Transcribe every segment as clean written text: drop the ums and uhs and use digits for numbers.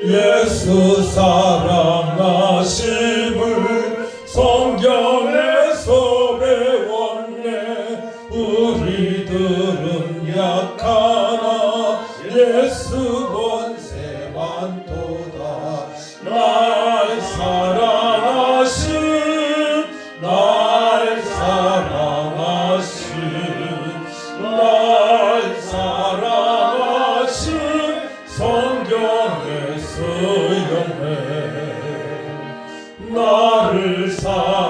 예수 사랑하심을 성경에서 배웠네. 우리들은 약하나 예수 권세 많도다. 날 사랑하신 날 사랑하신 날 사랑하신 성경의 쓰였네. 나를 사랑하시고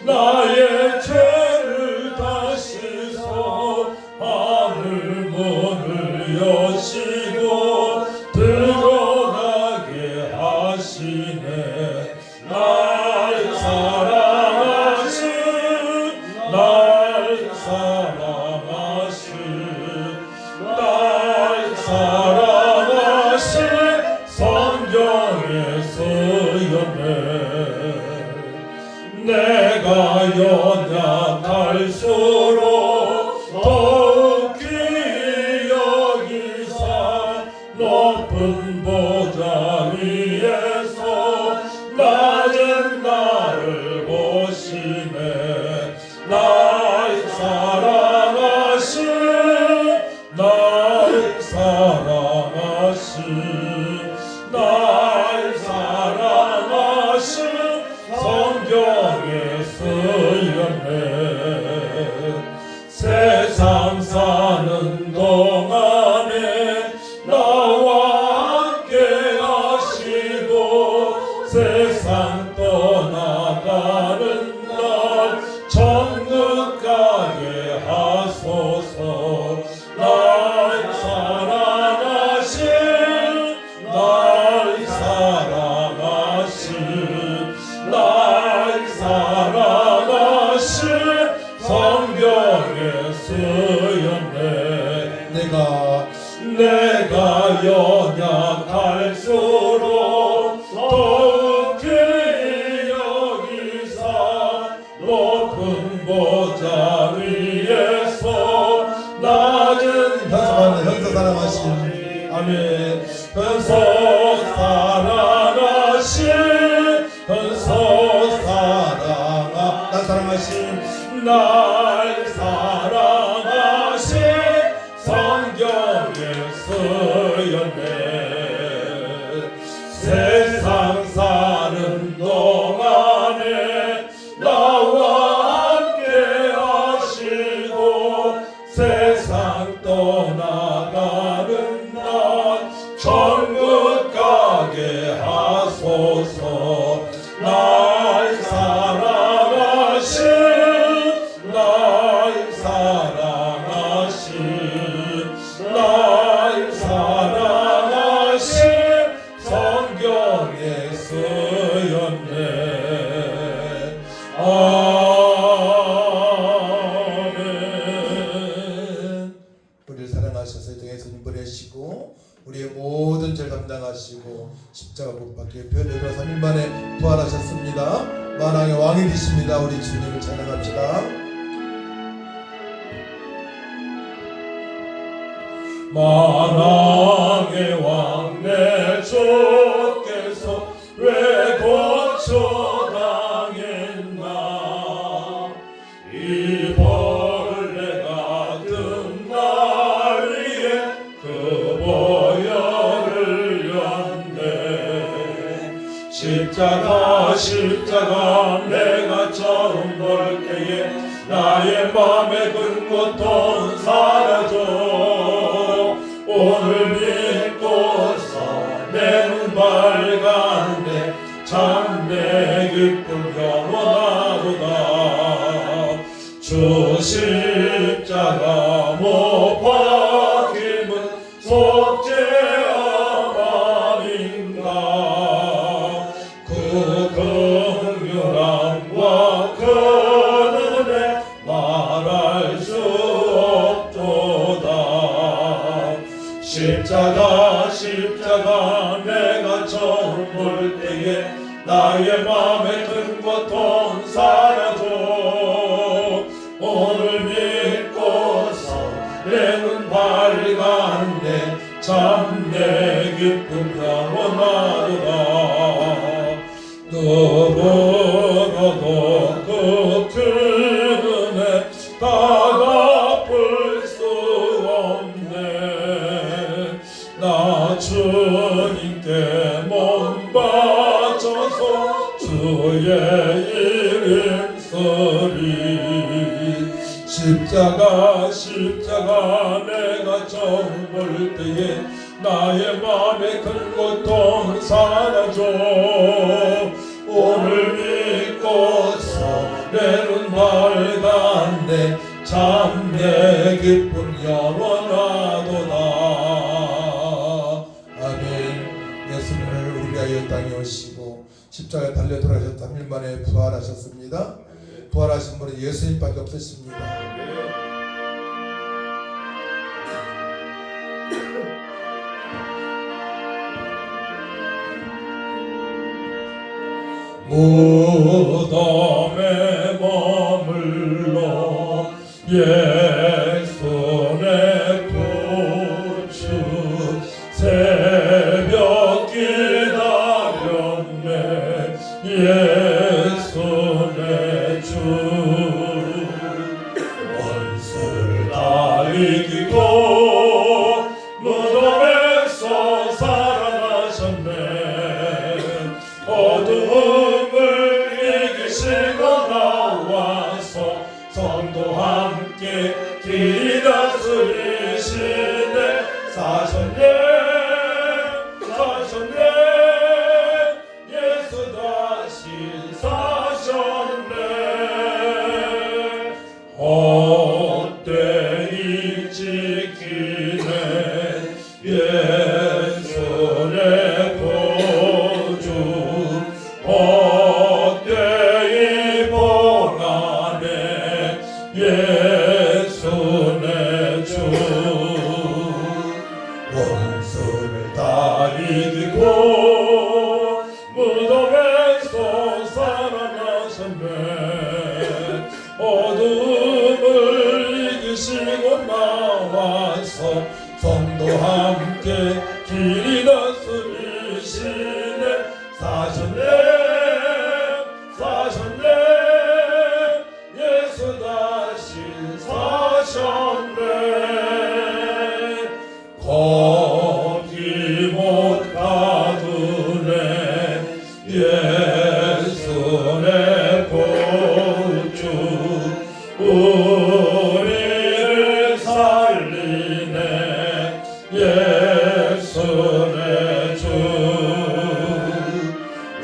나의 죄를 다시서 하늘 문을 여시고 들어가게 하시네. 날 사랑하신 날 사랑하신 날 사랑하신 성경에 쓰였네. 내가 연약할수록 더욱 귀히 여기사 높은 보좌 위에서 낮은 나를 보시네. 날 사랑하신 날 사랑하신 날 사랑하신 성경에 쓰였네. 세상 사는 동안에 나와 함께 하시고 세상 떠나가는 날 천국 가게 하소서. 날 사랑하신 날 사랑하신 날 사랑하신 성경에 쓰였네. 내가 연약할수록 더욱 귀히 여기사 높은 보좌 위에서 낮은 현서 사랑하신 아멘. 현서 사랑하신 현서 사랑하 날 사랑하신 날 사랑하신 성경에 쓰였네. 세상 사는 동안에 나와 함께 하시고 세상 떠나가는 날 천국 가게 하소서. 날 사랑하신 날 사랑하신 날 사랑하신 성경에 쓰였네. 아멘. 우리를 사랑하셔서 이 땅에 예수님 보내시고 우리의 모든 죄 담당하시고 십자가 못 박혀 별내려 3일 만에 부활하셨습니다. 만왕의 왕이 되십니다. 우리 주님을 찬양합시다. 만왕의 왕 내 주께서 왜 고쳐당했나. 이 벌레 같은 날 위에 그 보혈을 흘렸네. 십자가 내가 처음 볼 때에 나의 맘에 근 고통 사라져. 오늘 믿고서 내 눈 밝았네. 참 내 기쁨 영원하도다. 주 십자가 못 박힘은 속죄함 아닌가. 그 긍휼함과 그 은혜 말할 수 없도다. 십자가 내가 처음 볼 때에 나의 맘에 든 고통 사라져. 오늘 믿고서 내 눈 밝았네. 참내 기쁨 영원하도다. 누구로도 그 은혜 다 갚을 수 없네. 나 주님께 몸 바쳐서 주의 이름 소리. 십자가 내가 처음 볼 때에 나의 맘에 큰 고통 사라져. 오늘 믿고서 내 눈 밝았네. 참 내 기쁨 영원하도다. 아멘. 예수님을 우리 위하여 땅에 오시고 십자가에 달려 돌아가셨다 3일 만에 부활하셨습니다. 부활하신 분은 예수님밖에 없으십니다. 무덤에 머물러 예수의 구주 새벽 기다렸네. 예수의 주 원수를 다 이기고 무덤에서 살아나셨네. 어두움을 이기시고 나와서 성도 함께 길이 다스리시네. 사셨네 예수 다시 사셨네. 헛되이 지키네 예수의 구주. 헛되이 보나네 예수의 주. 원수를 다 이기고 무덤에서 살아나셨네. 어둠을 이기시고 나와서 성도 함께 길이 다스리시네. 사셨네 예수 다시 사셨네. 거기 못 가두네 예수의 구주. 우리를 살리네 예수의 주.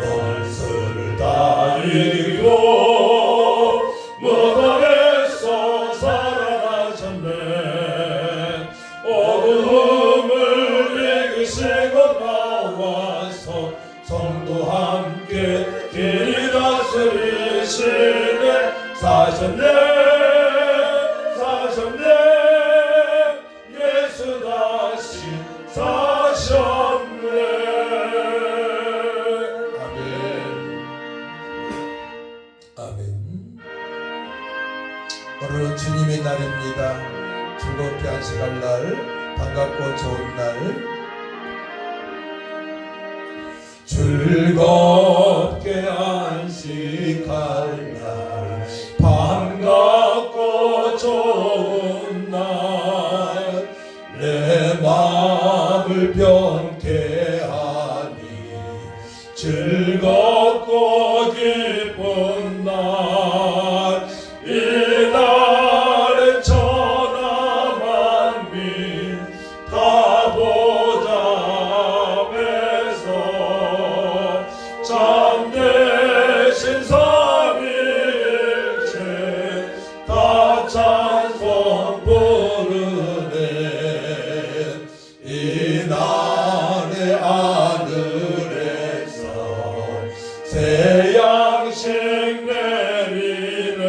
원수를 다 이기고 무덤에서 살아나셨네. 어둠을 이기시고 나와서 성도 함께 길이 다스리시네. 사셨네 예수 다시 사셨네. 아멘. 오늘은 주님의 날입니다. 즐겁게 안식할 날, 반갑고 좋은 날. 즐겁게 안식할 날, 반갑고 좋은 날. 내 마음을 병케하니 즐겁고 기쁜 날. 이 날에 천하 만민 다 보좌에서 참되신 삼위일체 다 찬송 부르네. 이 날에 하늘에서 새 양식 내리네.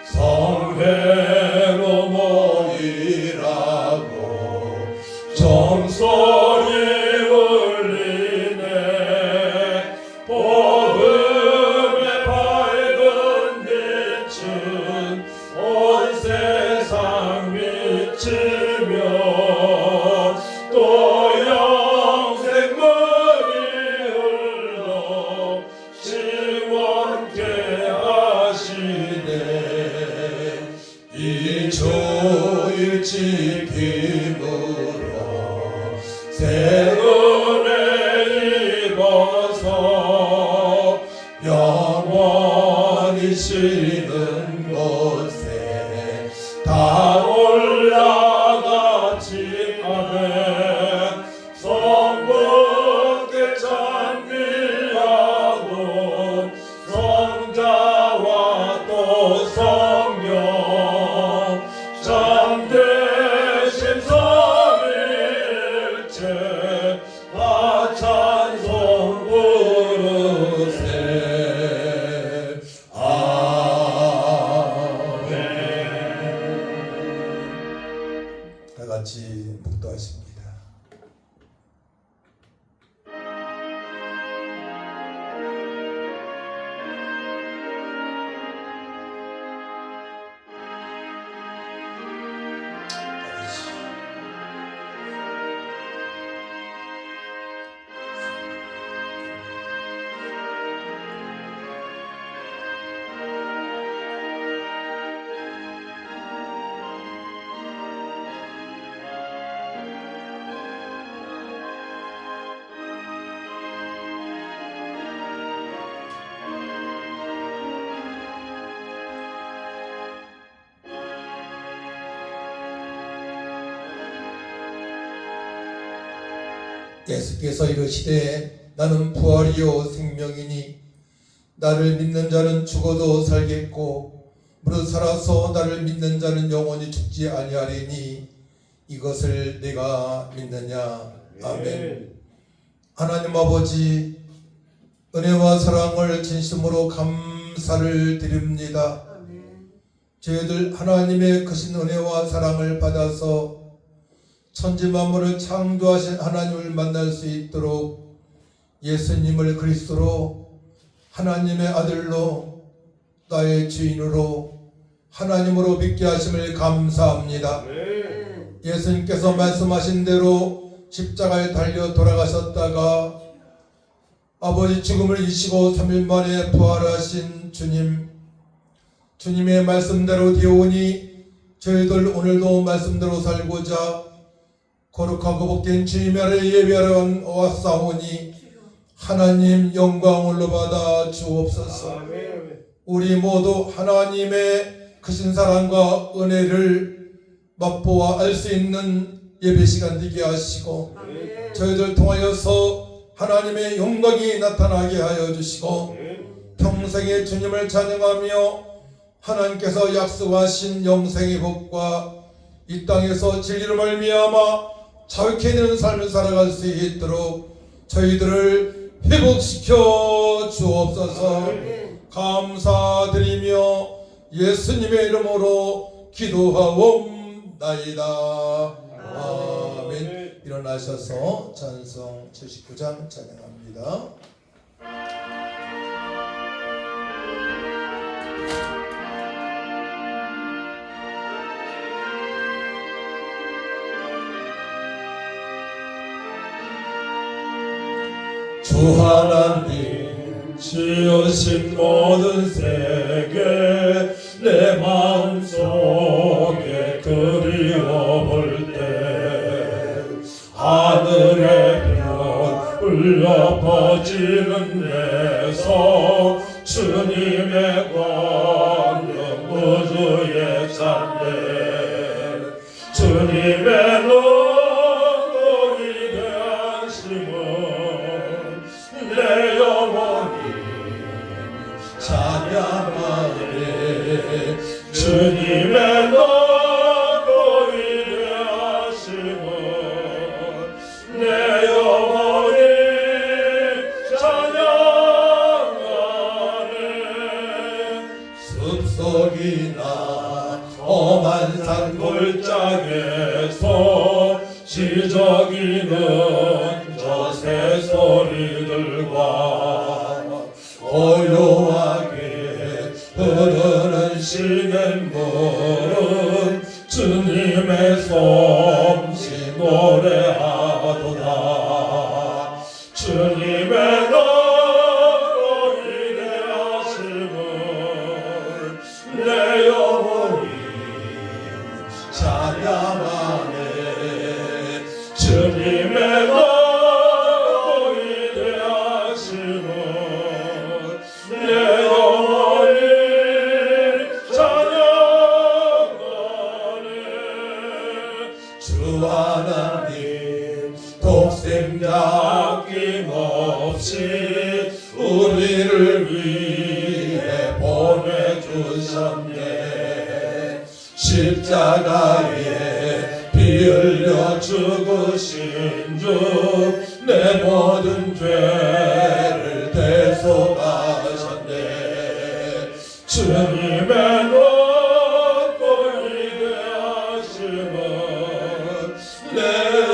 성회로 모이라고 종소리 울리네. 복음의 밝은 빛은 온 세상 비치며 지킴으로 새 은혜 입어서 영원히 쉬는 곳에 다 올라가지 아멘. 성부께 찬미하고 성자와 또 성령 참되신 삼위일체 다 찬송 부르세. 아멘. 다 같이 묵도하십니다. 예수께서 이르시되 나는 부활이요 생명이니 나를 믿는 자는 죽어도 살겠고 무릇 살아서 나를 믿는 자는 영원히 죽지 아니하리니 이것을 내가 믿느냐. 아멘. 하나님 아버지, 은혜와 사랑을 진심으로 감사를 드립니다. 저희들 하나님의 크신 은혜와 사랑을 받아서 천지 만물을 창조하신 하나님을 만날 수 있도록 예수님을 그리스도로 하나님의 아들로 나의 주인으로 하나님으로 믿게 하심을 감사합니다. 예수님께서 말씀하신 대로 십자가에 달려 돌아가셨다가 아버지 죽음을 이기시고 3일 만에 부활하신 주님의 말씀대로 되오니 저희들 오늘도 말씀대로 살고자 거룩하고 복된 주님의 아래 예배하러 왔사오니 하나님 영광을 받아 주옵소서. 우리 모두 하나님의 크신 사랑과 은혜를 맛보아 알 수 있는 예배 시간 되게 하시고 저희들 통하여서 하나님의 영광이 나타나게 하여 주시고 평생의 주님을 찬양하며 하나님께서 약속하신 영생의 복과 이 땅에서 진리로 말미암아 자유케 되는 삶을 살아갈 수 있도록 저희들을 회복시켜 주옵소서. 감사드리며 예수님의 이름으로 기도하옵나이다. 아멘. 일어나셔서 찬송 79장 찬양합니다. 주 하나님 지으신 모든 세계 내 마음속에 그리워볼 때 하늘의 별 울려 퍼지는 내서 주님의 권능 우주의 찬양 주님의 노동이 되심은 내 영혼이 찬양하네. 주님의 노동이 되심은 내 영혼이 찬양하네. 숲속이나 험한 산 골짜기에서 지저귀는 저 새소리들과 고요하게 흐르는 시냇물은 주님의 솜씨 노래하도다. 주님의 노동이 되심은 내 영혼이 찬양하네. 주 하나님 독생자 아낌없이 우리를 위해 보내주셨네. 십자가에 피 흘려 죽으신 주 내 모든 죄를 대속하셨네. 주님의 높고 위대하심은 내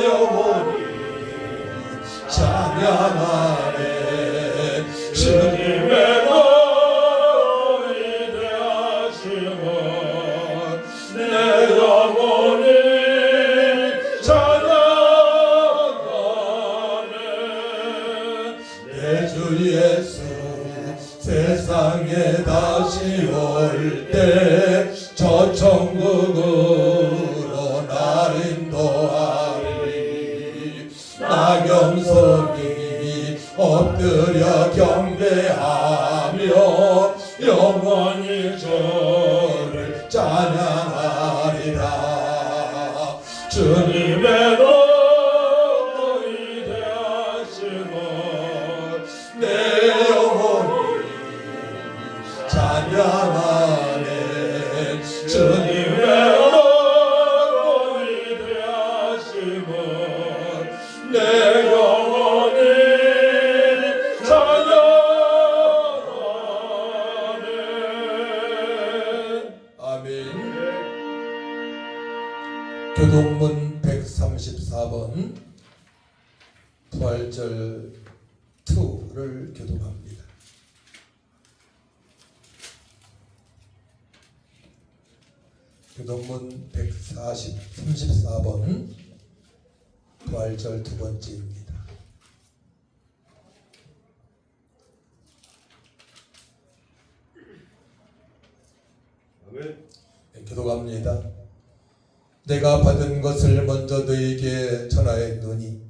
영혼이 찬양하네. 주님의 높고 위대하심은 내 영혼이 찬양하네. 내 주 예수 세상에 다시 올 때 저 천국으로 날 인도하리. 나경석이 엎드려 경배하며 영원히 주를 찬양하리라. 주님의 높고 위대하심은 내 영혼이 찬양하네. 주님의 높고 위대하심은 내 영혼이 찬양하네. 아멘. 교동문 134번 부활절 2를 교독합니다. 교동문 134번 부활절 두 번째입니다. 아멘. 네, 교독합니다. 내가 받은 것을 먼저 너에게 전하였노니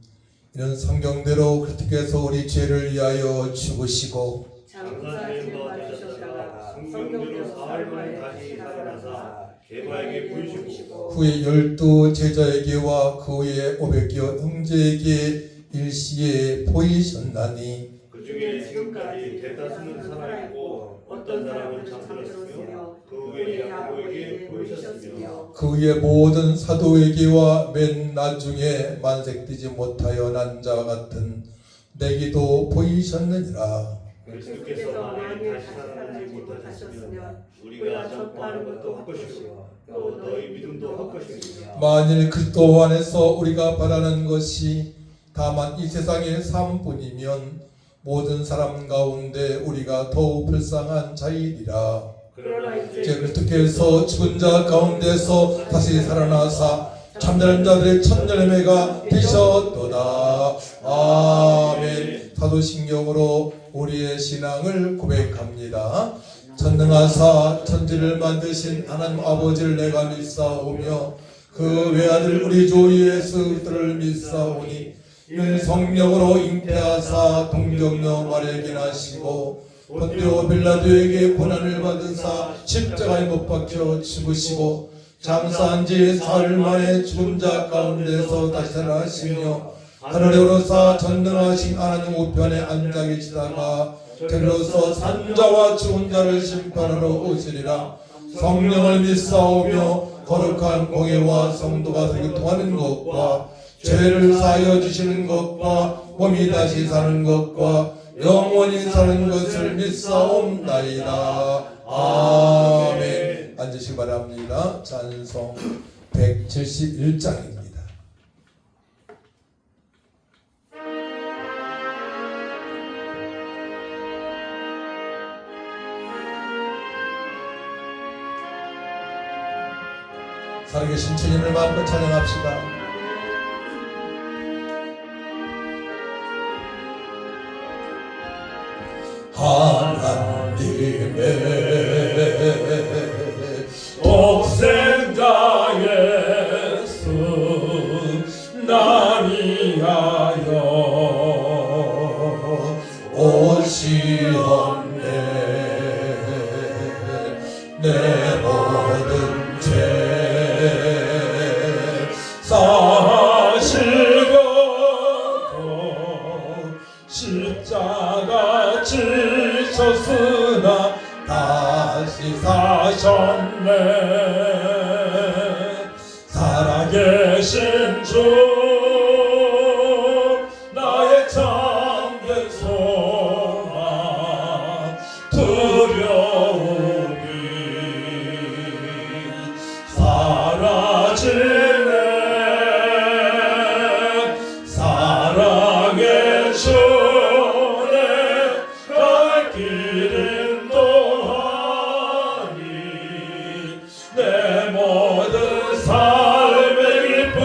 이는 성경대로 그리스도께서 우리 죄를 위하여 죽으시고 장사를 받으셨다가 성경대로 사흘 만에 다시 살아나사 개바에게 보이시고 후에 12 제자에게와 그 후에 500여 형제에게 일시에 보이셨나니 그 중에 지금까지 대다수는 살아있고 어떤 사람은 잠들었으며 그 후에 야고보에게 보이셨으며 그 후에 모든 사도에게와 맨 나중에 만색되지 못하여 난 자와 같은 내게도 보이셨느니라. 그리스도께서 만일 다시 살아나지 못하셨으면 우리가 전파하는 것도 헛것이고 또 너희 믿음도 헛것이며 만일 그리스도 안에서 우리가 바라는 것이 다만 이 세상의 삶뿐이면 모든 사람 가운데 우리가 더욱 불쌍한 자이리라. 그러나 이제 그리스도께서 죽은 자 가운데서 다시 살아나사 참되는 자들의 천년의매가 되셨도다. 아멘. 사도신경으로 우리의 신앙을 고백합니다. 전능하사 천지를 만드신 하나님 아버지를 내가 믿사오며 그 외아들 우리 주 예수 그리스도를 믿사오니 이는 성령으로 잉태하사 동정녀 마리아에게 나시고 본디오 빌라도에게 고난을 받으사 십자가에 못 박혀 죽으시고 장사한 지 사흘 만에 죽은 자 가운데서 다시 살아나시며 하늘에 오르사 전능하신 하나님 우편에 앉아 계시다가 저리로서 산자와 죽은 자를 심판하러 오시리라. 성령을 믿사오며 거룩한 공예와 성도가 교통하는 것과 죄를 사하여 주시는 것과 몸이 다시 사는 것과 영원히 사는 것을 믿사옵나이다. 아멘. 앉으시기 바랍니다. 찬송 171장입니다. 살아계신 주님을 마음껏 찬양합시다. 하나님의 독생자 예수 나 위하여 오시었네. 내 모든 죄 나의 참된 소망 두려움이 사라지네. 사랑의 주내 갈 길은 또하니 내 모든 삶의 기쁨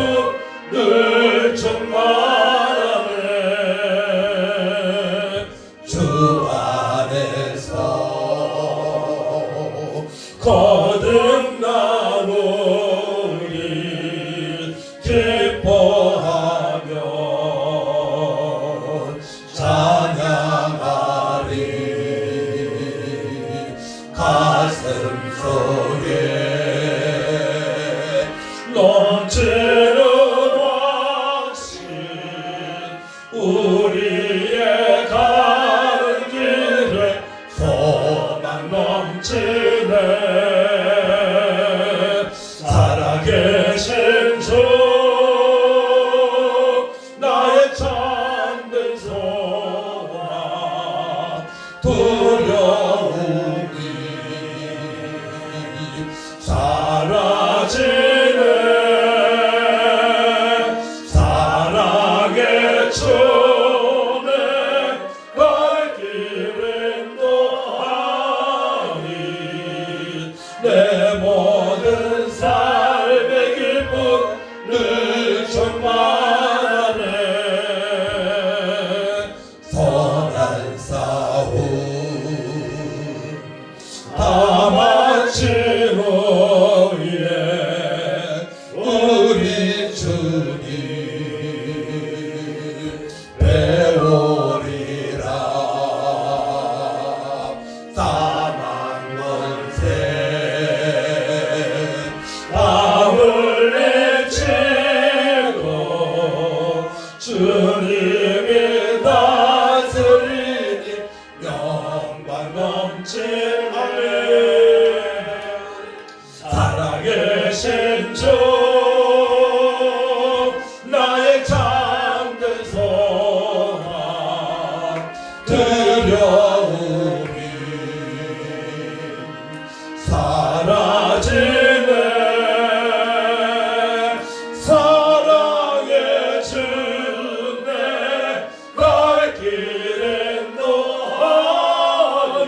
늘 충만하네. 주 안에서 거듭나오니 기뻐하며 찬양하리. 가슴 속에 넘치는 확신 우리의 가는 길에 소망 넘치네. 살아계신 주 나의 참된 소망 두려움이 사라지네. 사랑의 주내 갈 길은 또하니 내 모든 삶의 기쁨 늘 충만하네. 선한 싸움 다 마치노이에 우리 주님 배우리라. 사망 권세 마음을 내치고 주님이 다스리니 영광 넘치네. 살아계신 주 나의 참된 소망 두려움이 사라지네. 사랑의 주내 갈 길엔 너하니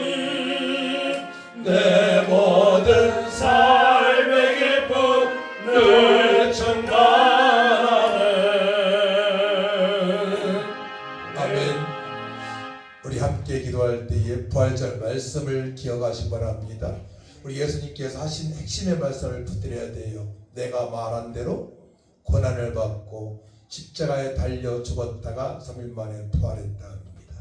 내 모든 삶의 기쁨 늘 충만하네. 아멘. 우리 함께 기도할 때에 부활절 말씀을 기억하시기 바랍니다. 우리 예수님께서 하신 핵심의 말씀을 붙들어야 돼요. 내가 말한 대로 고난을 받고 십자가에 달려 죽었다가 3일 만에 부활했다 합니다.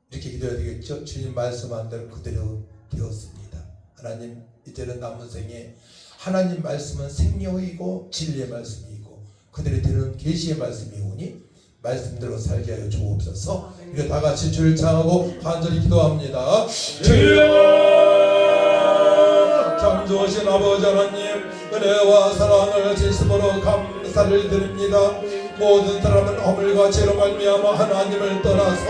이렇게 기도해야 되겠죠? 주님 말씀한 대로 그대로 되었습니다. 하나님, 이제는 남은 생에 하나님 말씀은 생명이고 진리의 말씀이고 그들이 들은 계시의 말씀이오니 말씀대로 살게 하여 주옵소서. 우리 다 같이 주를 찬양하고 간절히 기도합니다. 주여 참 좋으신 아버지 하나님, 은혜와 사랑을 진심으로 감사를 드립니다. 모든 사람은 허물과 죄로 말미암아 하나님을 떠나서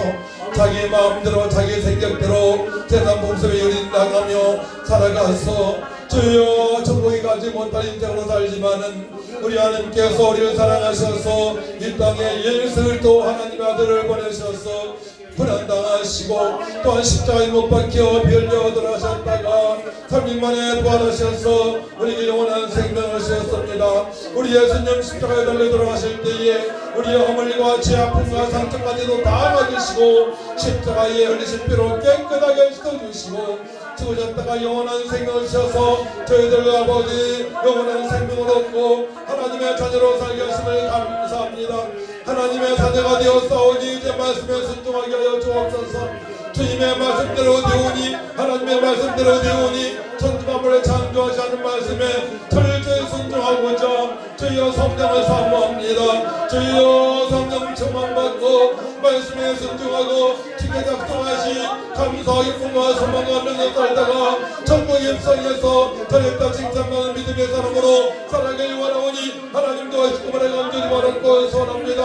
자기 마음대로 자기 생각대로 세상 풍속에 유린당하며 살아가서 주여 천국에 가지 못할 인생으로 살지만은 우리 하나님께서 우리를 사랑하셔서 이 땅에 예수를 하나님의 아들을 보내셔서 고난당하시고 또한 십자가에 못 박혀 피 흘려 돌아가셨다가 3일 만에 부활하셔서 우리에게 영원한 생명을 주셨습니다. 우리 예수님 십자가에 달려 돌아가실 때에 우리의 허물과 죄 아픔과 상처까지도 다 받으시고 십자가에 흘리신 피로 깨끗하게 씻어주시고 죽으셨다가 영원한 생명을 주셔서 저희들 아버지 영원한 생명을 얻고 하나님의 자녀로 살게 하심을 감사합니다. 하나님의 자녀가 되었사오니 이제 말씀에 순종하게 하여 주옵소서. 주님의 말씀대로 되오니 하나님의 말씀대로 되오니 천지만물을 창조하시는 말씀에 철저히 순종하고자 주여 성령을 사모합니다. 주여 성령 충만받고 말씀에 순종하고 주께 작동하시 감사하기 풍성한 소망과 능력 살다가 천국 입성에서 저녁다 칭찬받는 믿음의 사람으로 살아가길 원하오니 하나님도 하시고 말해 간절히 바라고 소원합니다.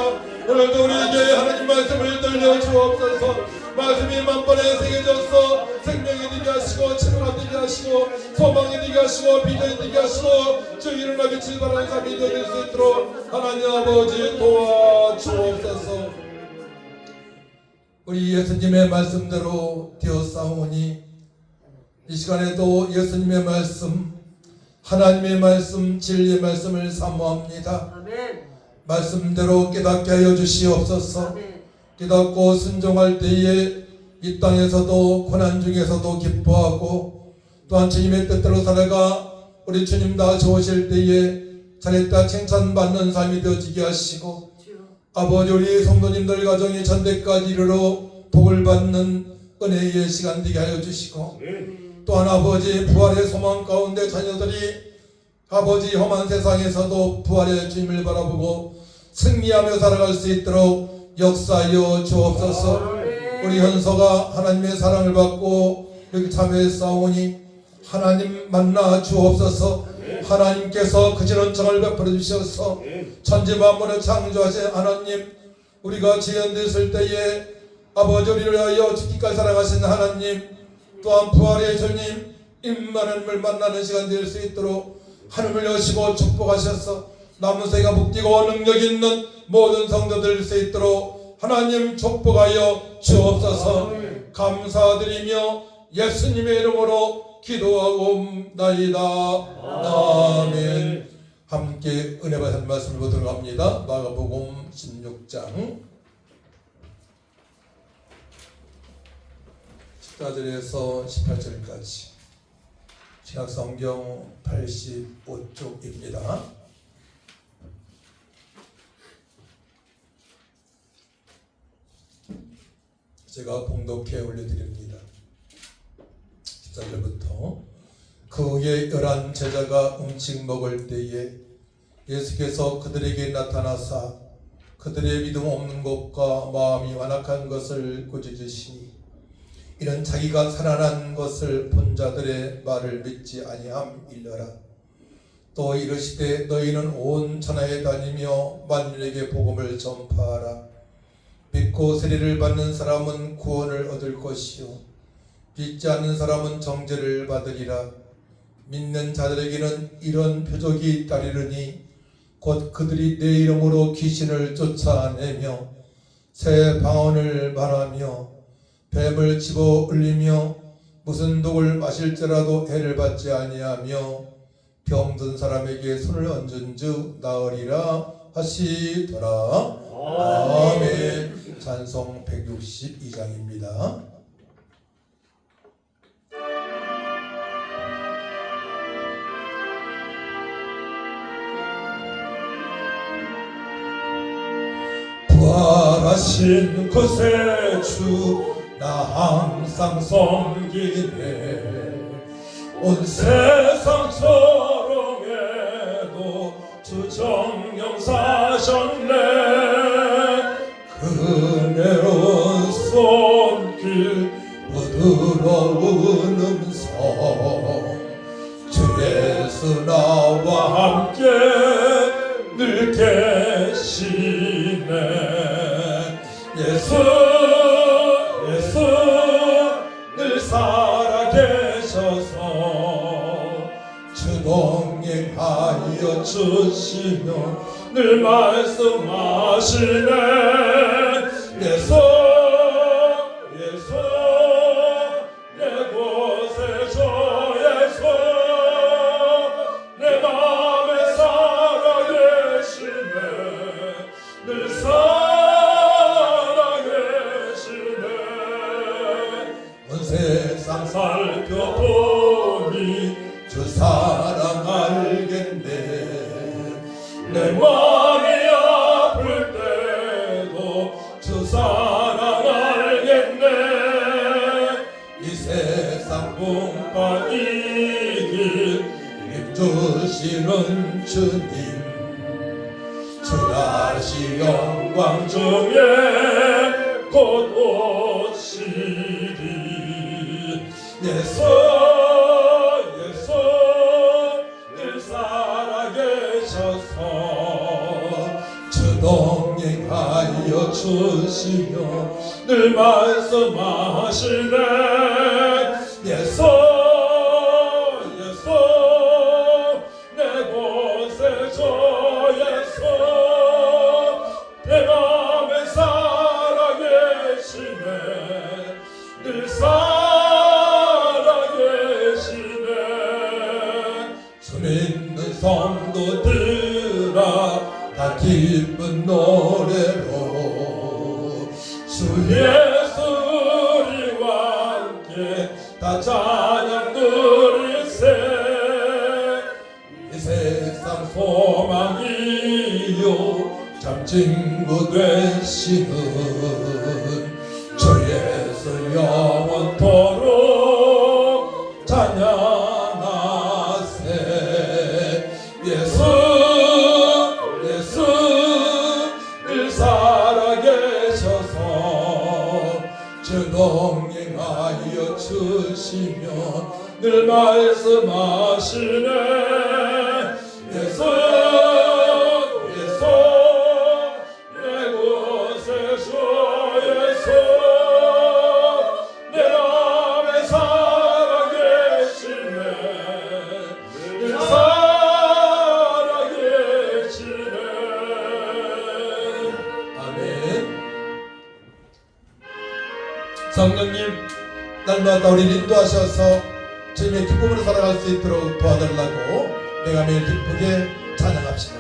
오늘도 우리에게 하나님 말씀을 들려주옵소서. 말씀이 만번에 새겨져서 생명이 되게 하시고 치료가 되게 하시고 소망이 되게 하시고 비전이 되게 하시고 주 이름으로 빛을 발하는 삶이 되게 수 있도록 하나님 아버지 도와주옵소서. 우리 예수님의 말씀대로 되었사오니 이 시간에도 예수님의 말씀 하나님의 말씀 진리의 말씀을 사모합니다. 아멘. 말씀대로 깨닫게 하여 주시옵소서. 아멘. 깨닫고 순종할 때에 이 땅에서도 고난 중에서도 기뻐하고 또한 주님의 뜻대로 살아가 우리 주님 다시 오실 때에 잘했다 칭찬받는 삶이 되어지게 하시고 아버지 우리 성도님들 가정이 전대까지 이르러 복을 받는 은혜의 시간 되게 하여 주시고 또한 아버지 부활의 소망 가운데 자녀들이 아버지 험한 세상에서도 부활의 주님을 바라보고 승리하며 살아갈 수 있도록 역사하여 주옵소서. 우리 현서가 하나님의 사랑을 받고 이렇게 참여했사오니 하나님 만나 주옵소서. 하나님께서 그 진원청을 베풀어 주셔서 천지 만물을 창조하신 하나님 우리가 지연됐을 때에 아버지 우리를 위하여 죽기까지 사랑하신 하나님 또한 부활의 주님 임마누엘을 만나는 시간 될 수 있도록 하늘을 여시고 축복하셔서 남은 세가 복되고 능력 있는 모든 성도들 될 수 있도록 하나님 축복하여 주옵소서. 감사드리며 예수님의 이름으로 기도하옵나이다. 아멘. 함께 은혜 받은 말씀을 보도록 합니다. 마가복음 16장 14절에서 18절까지 신약성경 85쪽입니다. 제가 봉독해 올려드립니다. 14절부터 그 후에 11 제자가 음식 먹을 때에 예수께서 그들에게 나타나사 그들의 믿음 없는 것과 마음이 완악한 것을 꾸짖으시니 이는 자기가 살아난 것을 본 자들의 말을 믿지 아니함이러라. 또 이르시되 너희는 온 천하에 다니며 만민에게 복음을 전파하라. 믿고 세례를 받는 사람은 구원을 얻을 것이요 믿지 않는 사람은 정죄를 받으리라. 믿는 자들에게는 이런 표적이 따르리니 곧 그들이 내 이름으로 귀신을 쫓아내며 새 방언을 말하며 뱀을 집어 울리며 무슨 독을 마실지라도 해를 받지 아니하며 병든 사람에게 손을 얹은즉 나으리라 하시더라. 아멘. 찬송 162장입니다. 부활하신 그새 주 나 항상 섬기네. 온 세상 초롱에도 주 정령 사셨네. 그네로운 손길 부드러운 음성 주 예수 나와 함께 늘 계시네. 예수 늘 살아계셔서 주 동행하여 주시며 늘 말씀하시네. 예수 내 곳에 주 예수 내 맘에 살아계시네. 늘 세상 살펴보니 주 사랑 알겠네. 내 마음이 아플 때도 주 사랑 알겠네. 오시는 주님 주나시 영광 중에 곧 오시리 예수 예수 늘 살아계셔서 주 동행하여 주시며 늘 말씀하시네 예수 예수 내 곳에 주 예수 내 맘에 살아계시네 늘 살아계시네 주 믿는 성도들아 다 기쁜 노래로 주 예수 우리와 함께 다 찬양 누릴세 이 세상 소망이요 참 친구 되시는 주 예수 영원토록 찬양하세 예수 예수 늘 살아계셔서 주 동행하여 주시며 늘 말씀하시네 예수 예수 내 곳에 주 예수 내 맘에 살아계시네 늘 살아계시네 아멘. 성령님 날마다 우리를 인도하셔서 주님의 기쁨으로 살아갈 수 있도록 도와달라고 내가 매일 기쁘게 찬양합시다.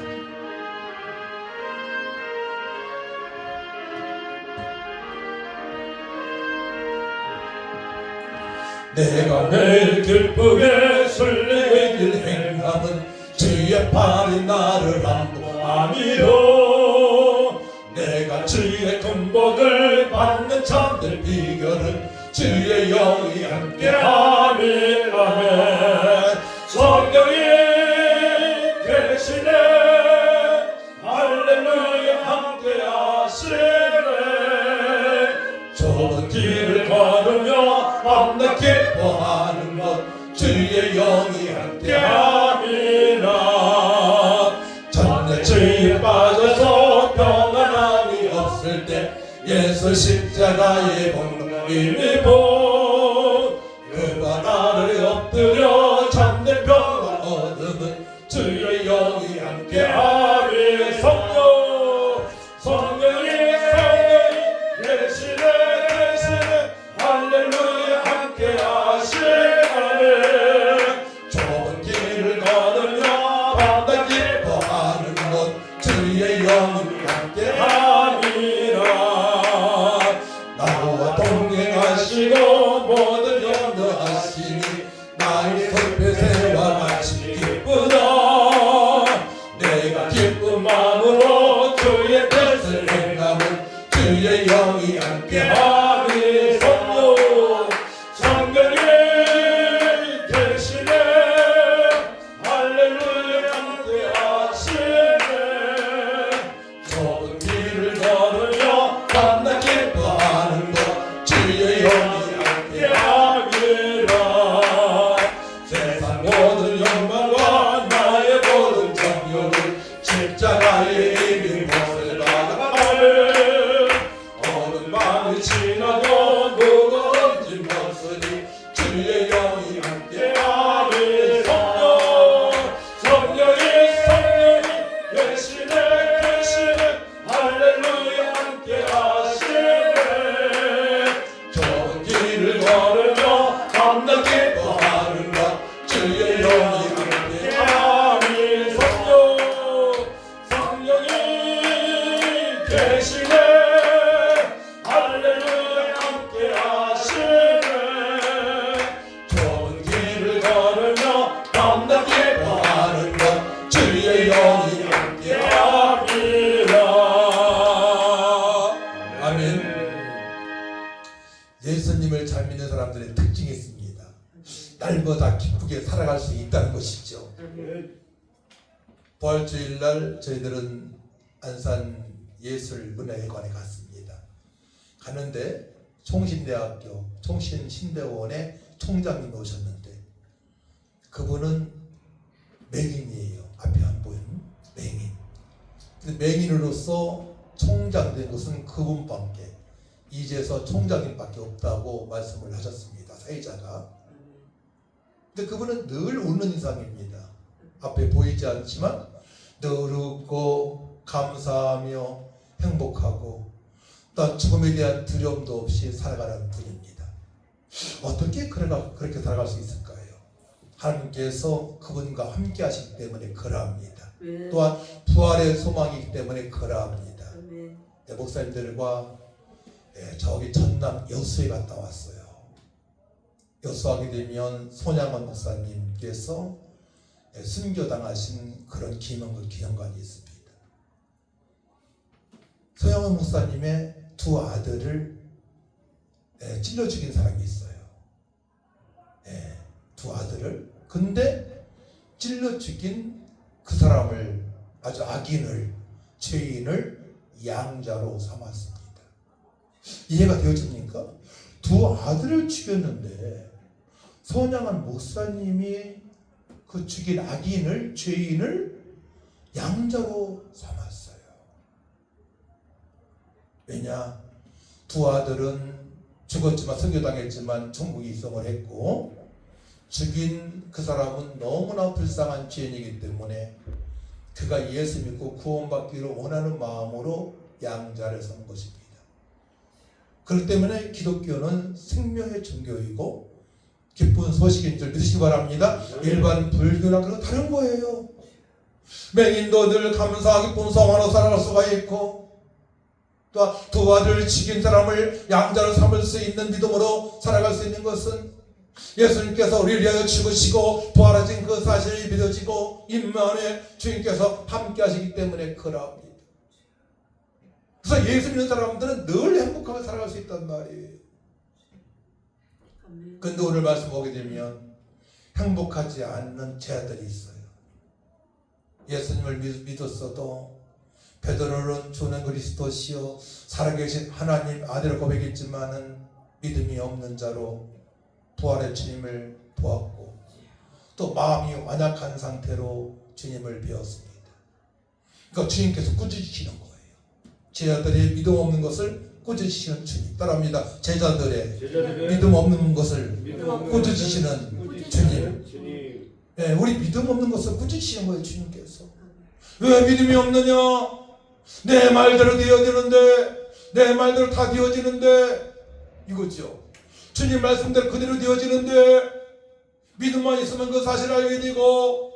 내가 매일 기쁘게 순례의 길 순례의 행함은 주의 팔이 나를 아미요 내가 주의 금복을 받는 참된 비결은 주의 영이 함께 아멘 아멘 성령이 계시네 할렐루야 함께 하시네 좁은 길을 걸으며 밤낮 기뻐하는 것 주의 영이 함께 함이라 전내 죄에 빠져서 평안함이 없을 때 예수 십자가의 복음이 그가 나를 엎드려 참된 평안 얻음은 주의 영이 함께 함이 성령이 계시네 할렐루야 함께 하시네 좁은 길을 걸으며 밤낮 기뻐하는 것 주의 영이 함께 함이라 나와 동행하시고 모든 연도하시니 나의 손패세와 같이 기쁘다 내가 기쁜 마음으로 주의 뜻을 행하면 주의 영이 함께 함이 성령이 계시네 할렐루야 함께 하시네 좁은 길을 걸으며 밤낮 기뻐하는 것 주의 영이 함께 함이라 세상 모든 영광과 나의 모든 정욕을 십자가에 이미 벗을 박아가네 어느 밤이 지나도 무거운 짐 벗으니 주의 영이 함께 함이 성령이 계시네 할렐루야 함께 하시네 좁은 길을 걸으며 밤낮 기뻐하는 것 주의 영이 함께 함이 성령이 계시네 할렐루야 함께 하시네 좁은 길을 걸으며 밤낮 기뻐하는 것 주의 영이 함께 함이라 아멘. 예수님을 잘 믿는 사람들의 특징이 있습니다. 날마다 기쁘게 살아갈 수 있다는 것이죠. 부활주일날 저희들은 안산 예술문화회관에 갔습니다. 가는데 총신대학교 총신신대원의 총장님이 오셨는데 그분은 맹인이에요. 앞에 안 보이는 맹인. 근데 맹인으로서 총장 된 것은 그분밖에, 이제서 총장님밖에 없다고 말씀을 하셨습니다. 사회자가. 근데 그분은 늘 웃는 인상입니다. 앞에 보이지 않지만 늘 웃고 감사하며 행복하고 또 죽음에 대한 두려움도 없이 살아가는 분입니다. 어떻게 그렇게 살아갈 수 있을까요? 하나님께서 그분과 함께 하시기 때문에 그러합니다. 또한 부활의 소망이기 때문에 그러합니다. 목사님들과 저기 전남 여수에 갔다 왔어요. 여수하게 되면 손양원 목사님께서 순교당하신 그런 기념관이 있습니다. 손양원 목사님의 두 아들을 찔러 죽인 사람이 있어요. 두 아들을. 근데 찔러 죽인 그 사람을, 아주 악인을, 죄인을 양자로 삼았습니다. 이해가 되어집니까? 두 아들을 죽였는데 손양원 목사님이 그 죽인 악인을, 죄인을 양자로 삼았어요. 왜냐? 두 아들은 죽었지만, 순교당했지만 천국에 이성을 했고, 죽인 그 사람은 너무나 불쌍한 죄인이기 때문에 그가 예수 믿고 구원받기를 원하는 마음으로 양자를 삼은 것입니다. 그렇기 때문에 기독교는 생명의 종교이고 기쁜 소식인 줄 믿으시기 바랍니다. 일반 불교랑 그런 다른 거예요. 맹인도 늘 감사하게 기쁜 소망으로 살아갈 수가 있고, 또 두 아들을 죽인 사람을 양자로 삼을 수 있는 믿음으로 살아갈 수 있는 것은 예수님께서 우리를 위하여 죽으시고 부활하신 그 사실이 믿어지고 임마누엘 주님께서 함께 하시기 때문에 그러합니다. 그래서 예수 믿는 사람들은 늘 행복하게 살아갈 수 있단 말이에요. 근데 오늘 말씀 보게 되면 행복하지 않는 제자들이 있어요. 예수님을 믿었어도 베드로는 주는 그리스도시요 살아계신 하나님 아들을 고백했지만은 믿음이 없는 자로 부활의 주님을 보았고 또 마음이 완악한 상태로 주님을 배웠습니다. 그러니까 주님께서 꾸짖으시는 거예요. 제자들의 믿음 없는 것을 꾸짖으시는 주님. 따라합니다. 제자들의 믿음 없는 것을 꾸짖으시는 주님. 네, 우리 믿음 없는 것을 꾸짖으시는 거예요. 주님께서. 왜 믿음이 없느냐? 내 말대로 되어지는데, 내 말대로 다 되어지는데, 이거죠. 주님 말씀대로 그대로 되어지는데 믿음만 있으면 그 사실을 알게 되고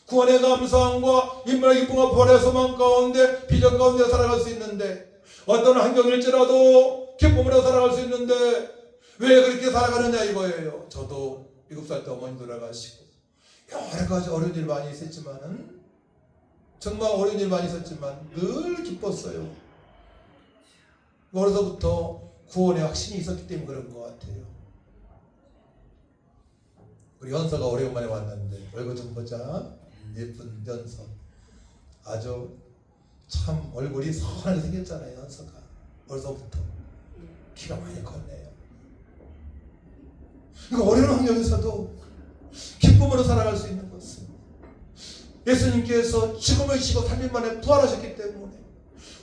구원의 감사함과 인문의 기쁨과 부활의 소망 가운데 비전 가운데 살아갈 수 있는데, 어떤 환경일지라도 기쁨으로 살아갈 수 있는데 왜 그렇게 살아가느냐 이거예요. 저도 7살 때 어머니 돌아가시고 여러 가지 어려운 일 많이 있었지만은, 정말 어려운 일 많이 있었지만 늘 기뻤어요. 어려서부터 구원의 확신이 있었기 때문에 그런 것 같아요. 우리 연서가 오래간만에 왔는데 얼굴 좀 보자. 예쁜 연서. 아주 참 얼굴이 선하게 생겼잖아요. 연서가 어려서부터 키가 많이 컸네요. 그러니까 어려운 환경에서도 기쁨으로 살아갈 수 있는 것은 예수님께서 죽음을 지고 3일 만에 부활하셨기 때문에,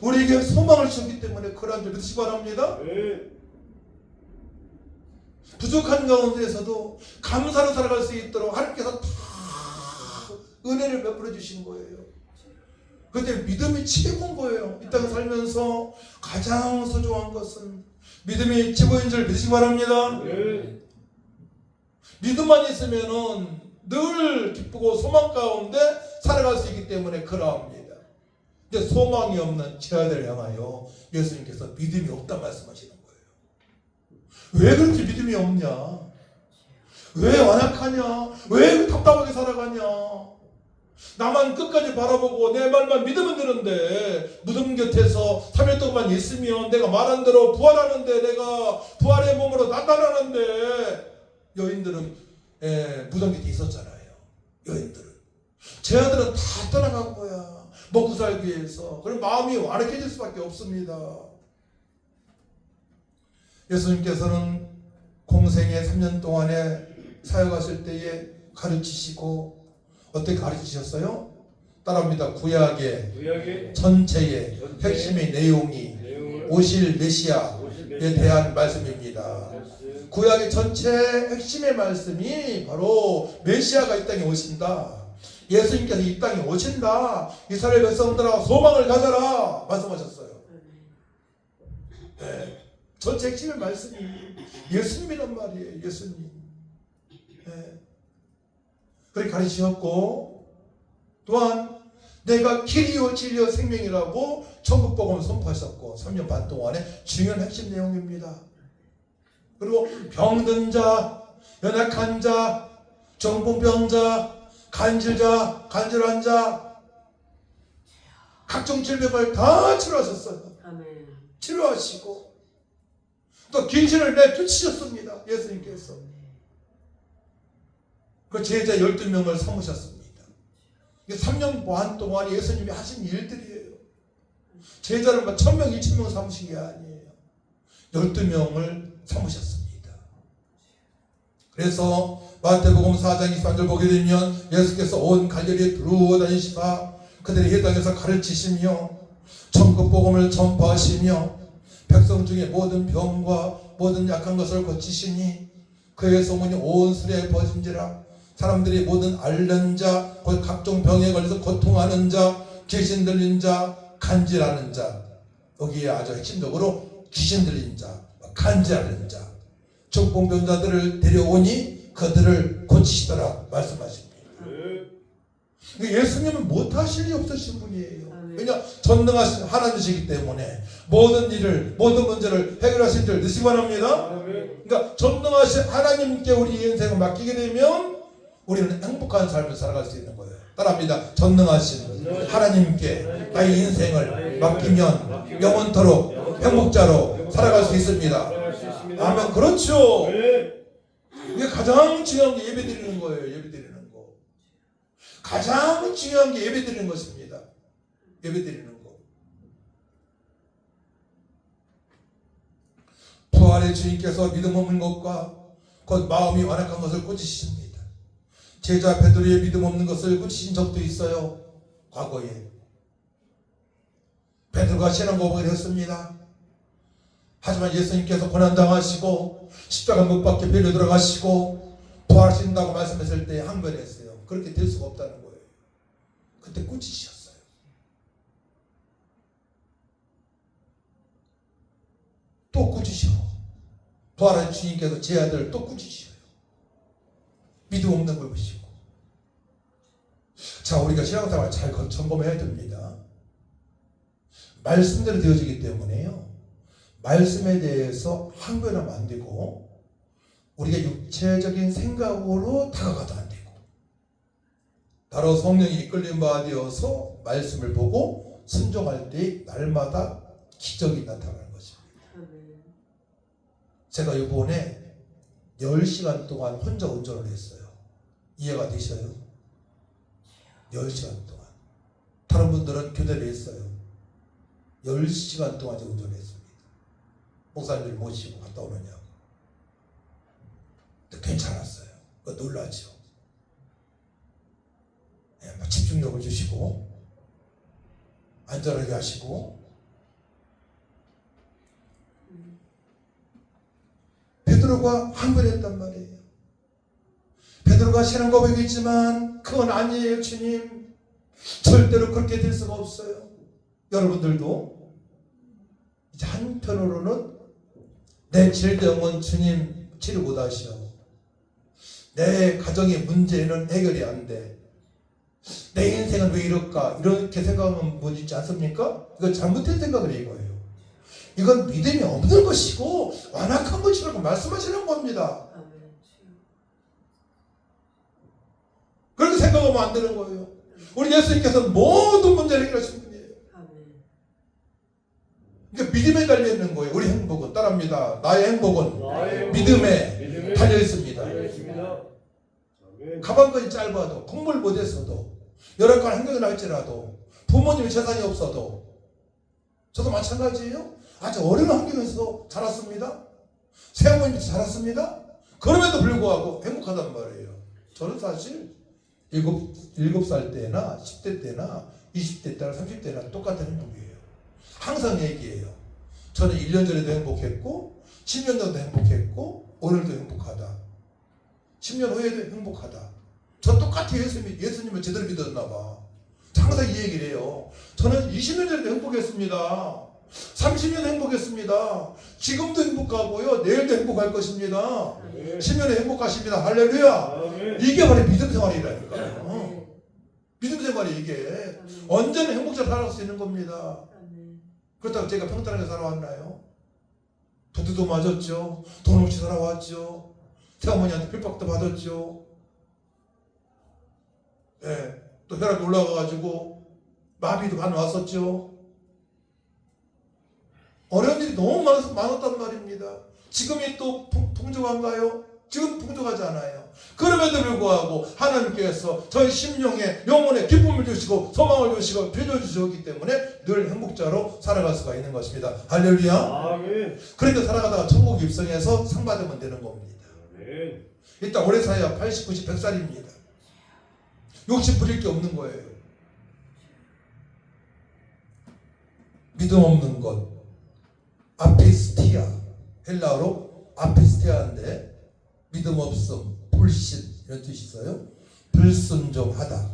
우리에게 소망을 주셨기 때문에 그러한 줄 믿으시기 바랍니다. 부족한 가운데에서도 감사로 살아갈 수 있도록 하나님께서 다 은혜를 베풀어 주신 거예요. 그때 믿음이 최고인 거예요. 이 땅에 살면서 가장 소중한 것은 믿음이 최고인 줄 믿으시기 바랍니다. 믿음만 있으면은 늘 기쁘고 소망 가운데 살아갈 수 있기 때문에 그러합니다. 근데 소망이 없는 제자들을 향하여 예수님께서 믿음이 없다 말씀하시는 거예요. 왜 그렇게 믿음이 없냐? 왜 완악하냐? 왜 답답하게 살아가냐? 나만 끝까지 바라보고 내 말만 믿으면 되는데, 무덤 곁에서 3일 동안 있으면 내가 말한 대로 부활하는데, 내가 부활의 몸으로 나타나는데, 여인들은 무덤 곁에 있었잖아요. 여인들은 제 아들은 다 떠나간 거야. 먹고 살기 위해서. 그럼 마음이 완악해질 수밖에 없습니다. 예수님께서는 공생의 3년 동안에 사역하실 때에 가르치시고 어떻게 가르치셨어요? 따라합니다. 구약의 전체의 핵심의 내용이 오실 메시아에 대한 말씀입니다. 구약의 전체 핵심의 말씀이 바로 메시아가 이 땅에 오신다. 예수님께서 이 땅에 오신다. 이스라엘 백성들아 소망을 가져라 말씀하셨어요. 네. 전체 핵심의 말씀이 예수님이란 말이에요. 예수님. 네. 그렇게 가르치셨고 또한 내가 길이요 진리요 생명이라고 천국복음을 선포하셨고 3년 반 동안의 중요한 핵심 내용입니다. 그리고 병든 자, 연약한 자, 정신병자, 간질한 자 각종 질병을 다 치료하셨어요. 치료하시고 또 귀신을 내쫓으셨습니다. 예수님께서 그 제자 12명을 삼으셨습니다. 이게 3년 반 동안 예수님이 하신 일들이에요. 제자를 1000명, 2000명 삼으신 게 아니에요. 12명을 삼으셨습니다. 그래서 마태복음 4장 23절 보게 되면 예수께서 온 갈릴리에 두루 다니시다 그들의 회당에서 가르치시며 천국복음을 전파하시며 백성 중에 모든 병과 모든 약한 것을 고치시니 그의 소문이 온 수레에 퍼진지라. 사람들이 모든 앓는 자, 각종 병에 걸려서 고통하는 자, 귀신 들린 자, 간질하는 자, 여기에 아주 핵심적으로 귀신 들린 자, 간질하는 자, 중풍병자들을 데려오니 그들을 고치시더라 말씀하십니다. 예수님은 못하실 일이 없으신 분이에요. 왜냐? 전능하신 하나님이시기 때문에 모든 일을, 모든 문제를 해결하실 줄 믿으시기 바랍니다. 그러니까 전능하신 하나님께 우리 인생을 맡기게 되면 우리는 행복한 삶을 살아갈 수 있는 거예요. 따라합니다. 전능하신 하나님께 나의 인생을 맡기면 영원토록 행복자로 살아갈 수 있습니다. 아멘. 그렇죠. 이게 가장 중요한 게 예배 드리는 거예요. 예배 드리는 거. 가장 중요한 게 예배 드리는 것입니다. 예배 드리는 거. 부활의 주님께서 믿음 없는 것과 곧 마음이 완악한 것을 꾸짖으십니다. 제자 베드로의 믿음 없는 것을 꾸짖으신 적도 있어요. 과거에 베드로가 신앙고백을 했습니다. 하지만 예수님께서 고난당하시고 십자가 못 박혀 별로 들어가시고 부활하신다고 말씀했을 때 항변했어요. 그렇게 될 수가 없다는 거예요. 그때 꾸짖으셨어요. 또 꾸짖으셔. 부활한 주님께서 제 아들을 또 꾸짖으셔요. 믿음 없는 걸 보시고. 자, 우리가 신앙생활을 잘 점검해야 됩니다. 말씀대로 되어지기 때문에요. 말씀에 대해서 항변하면 안 되고 우리가 육체적인 생각으로 다가가도 안 되고 바로 성령이 이끌림 바가 되어서 말씀을 보고 순종할 때 날마다 기적이 나타나는 것입니다. 제가 이번에 10시간 동안 혼자 운전을 했어요. 이해가 되셔요? 10시간 동안. 다른 분들은 교대를 했어요. 10시간 동안 운전했습니다. 목사님들 모시고 갔다 오느냐고. 근데 괜찮았어요. 놀라죠. 네, 집중력을 주시고 안전하게 하시고 베드로가 항변했단 말이에요. 베드로가 신앙 고백했지만 그건 아니에요. 주님 절대로 그렇게 될 수가 없어요. 여러분들도 이제 한편으로는 내 질병은 주님 치료 못하셔. 내 가정의 문제는 해결이 안 돼. 내 인생은 왜 이럴까? 이렇게 생각하는 분 있지 않습니까? 이건 잘못된 생각을 해 이거예요. 이건 믿음이 없는 것이고 완악한 것이라고 말씀하시는 겁니다. 그렇게 생각하면 안 되는 거예요. 우리 예수님께서는 모든 문제를 해결하신 분이에요. 그러니까 믿음에 달려있는 거예요. 우리 행복은. 따라합니다. 나의 행복은 믿음에 달려있습니다. 가방끈이 짧아도 콧물 못했어도 열악한 환경이 날지라도 부모님의 재산이 없어도 저도 마찬가지예요. 아주 어려운 환경에서 자랐습니다. 새어머니 밑에 자랐습니다. 그럼에도 불구하고 행복하단 말이에요. 저는 사실 7살 때나 10대 때나 20대 때나 30대나 똑같은 행복이에요. 항상 얘기해요. 저는 1년 전에도 행복했고 10년 전도 행복했고 오늘도 행복하다. 10년 후에도 행복하다. 저 똑같이 예수님을 제대로 믿었나 봐. 항상 이 얘기를 해요. 저는 20년 전에도 행복했습니다. 30년 행복했습니다. 지금도 행복하고요. 내일도 행복할 것입니다. 10년에 행복하십니다. 할렐루야. 이게 바로 믿음 생활이라니까요. 믿음 생활이 이게 언제나 행복자로 살아갈 수 있는 겁니다. 그렇다고 제가 평탄하게 살아왔나요? 부두도 맞았죠. 돈 없이 살아왔죠. 새어머니한테 핍박도 받았죠. 예, 또 혈압이 올라가가지고 마비도 많았었죠. 어려운 일이 너무 많았단 말입니다. 지금이 또 풍족한가요? 지금 풍족하지 않아요. 그럼에도 불구하고 하나님께서 저희 심령에 영혼에 기쁨을 주시고 소망을 주시고 필요를 주셨기 때문에 늘 행복자로 살아갈 수가 있는 것입니다. 할렐루야. 아멘. 그러니까 살아가다가 천국 입성해서 상 받으면 되는 겁니다. 아멘. 일단 오래 사야 80, 90, 100살입니다. 욕심 부릴 게 없는 거예요. 믿음 없는 것. 아피스티아. 헬라어로 아피스티아인데 믿음 없음, 불신 이런 뜻이 있어요. 불순종하다,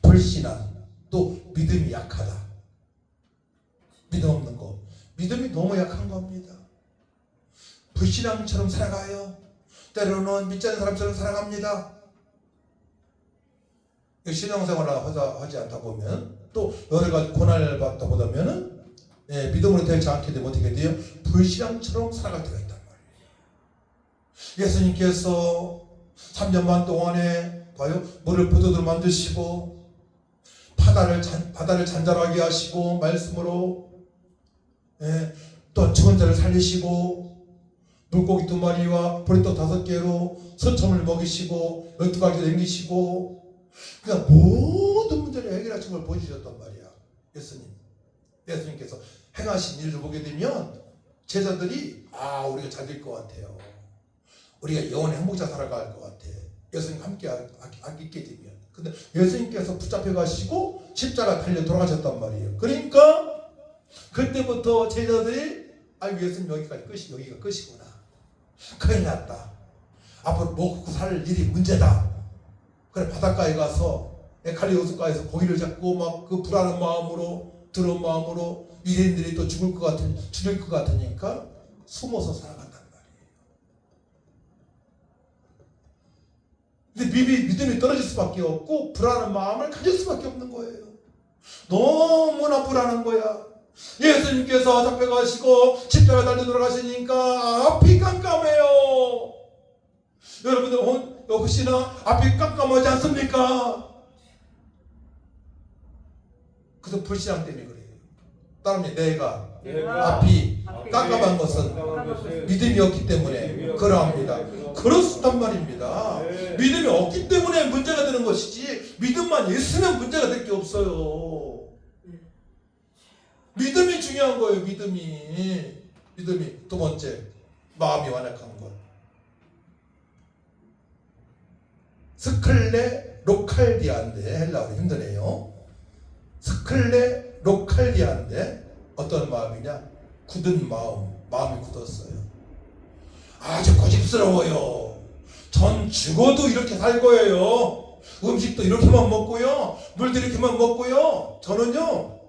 불신한, 또 믿음이 약하다. 믿음 없는 거. 믿음이 너무 약한 겁니다. 불신앙처럼 살아가요. 때로는 믿지 않는 사람처럼 살아갑니다. 신앙생활을 하지 않다 보면 또 여러 가지 고난을 받다 보면은 믿음으로 되지 않게 되면 어떻게 돼요? 불신앙처럼 살아갈 때가 있단 말이에요. 예수님께서 3년 반 동안에 봐요, 물을 포도주로 만드시고 바다를 잔잔하게 하시고 말씀으로 또 죽은 자를 살리시고 물고기 2마리와 보리떡 5개로 서첨을 먹이시고 12가지 남기시고 그냥 모든 문제를 해결하신 걸 보여주셨단 말이야. 예수님께서 행하신 일을 보게 되면 제자들이 우리가 잘 될 것 같아요. 우리가 영원히 행복자 살아갈 것 같아. 예수님 함께 있게 되면. 근데 예수님께서 붙잡혀 가시고 십자가 달려 돌아가셨단 말이에요. 그러니까 그때부터 제자들이 예수님 여기가 끝이구나. 큰일 났다. 앞으로 먹고 살 일이 문제다. 그래 바닷가에 가서 에칼리 호숫가에서 고기를 잡고 막 그 불안한 마음으로 두려운 마음으로 유대인들이 또 죽일 것 같으니까 숨어서 살아간단 말이에요. 근데 믿음이 떨어질 수밖에 없고 불안한 마음을 가질 수밖에 없는 거예요. 너무나 불안한 거야. 예수님께서 잡혀가시고 십자가 달려 돌아가시니까 앞이 깜깜해요. 여러분들 혹시나 앞이 깜깜하지 않습니까? 그래서 불신앙 때문에 그래요. 따라하면 내가 앞이 깜깜한 것은 믿음이 없기 때문에 그러합니다. 그렇단 말입니다. 믿음이 없기 때문에 문제가 되는 것이지 믿음만 있으면 문제가 될 게 없어요. 믿음이 중요한 거예요. 믿음이 두 번째 마음이 완악한 것. 스클레 로칼디아인데 헬라어로 힘드네요. 스클레 로칼디아인데 어떤 마음이냐? 굳은 마음이 굳었어요. 아주 고집스러워요. 전 죽어도 이렇게 살 거예요. 음식도 이렇게만 먹고요. 물도 이렇게만 먹고요. 저는요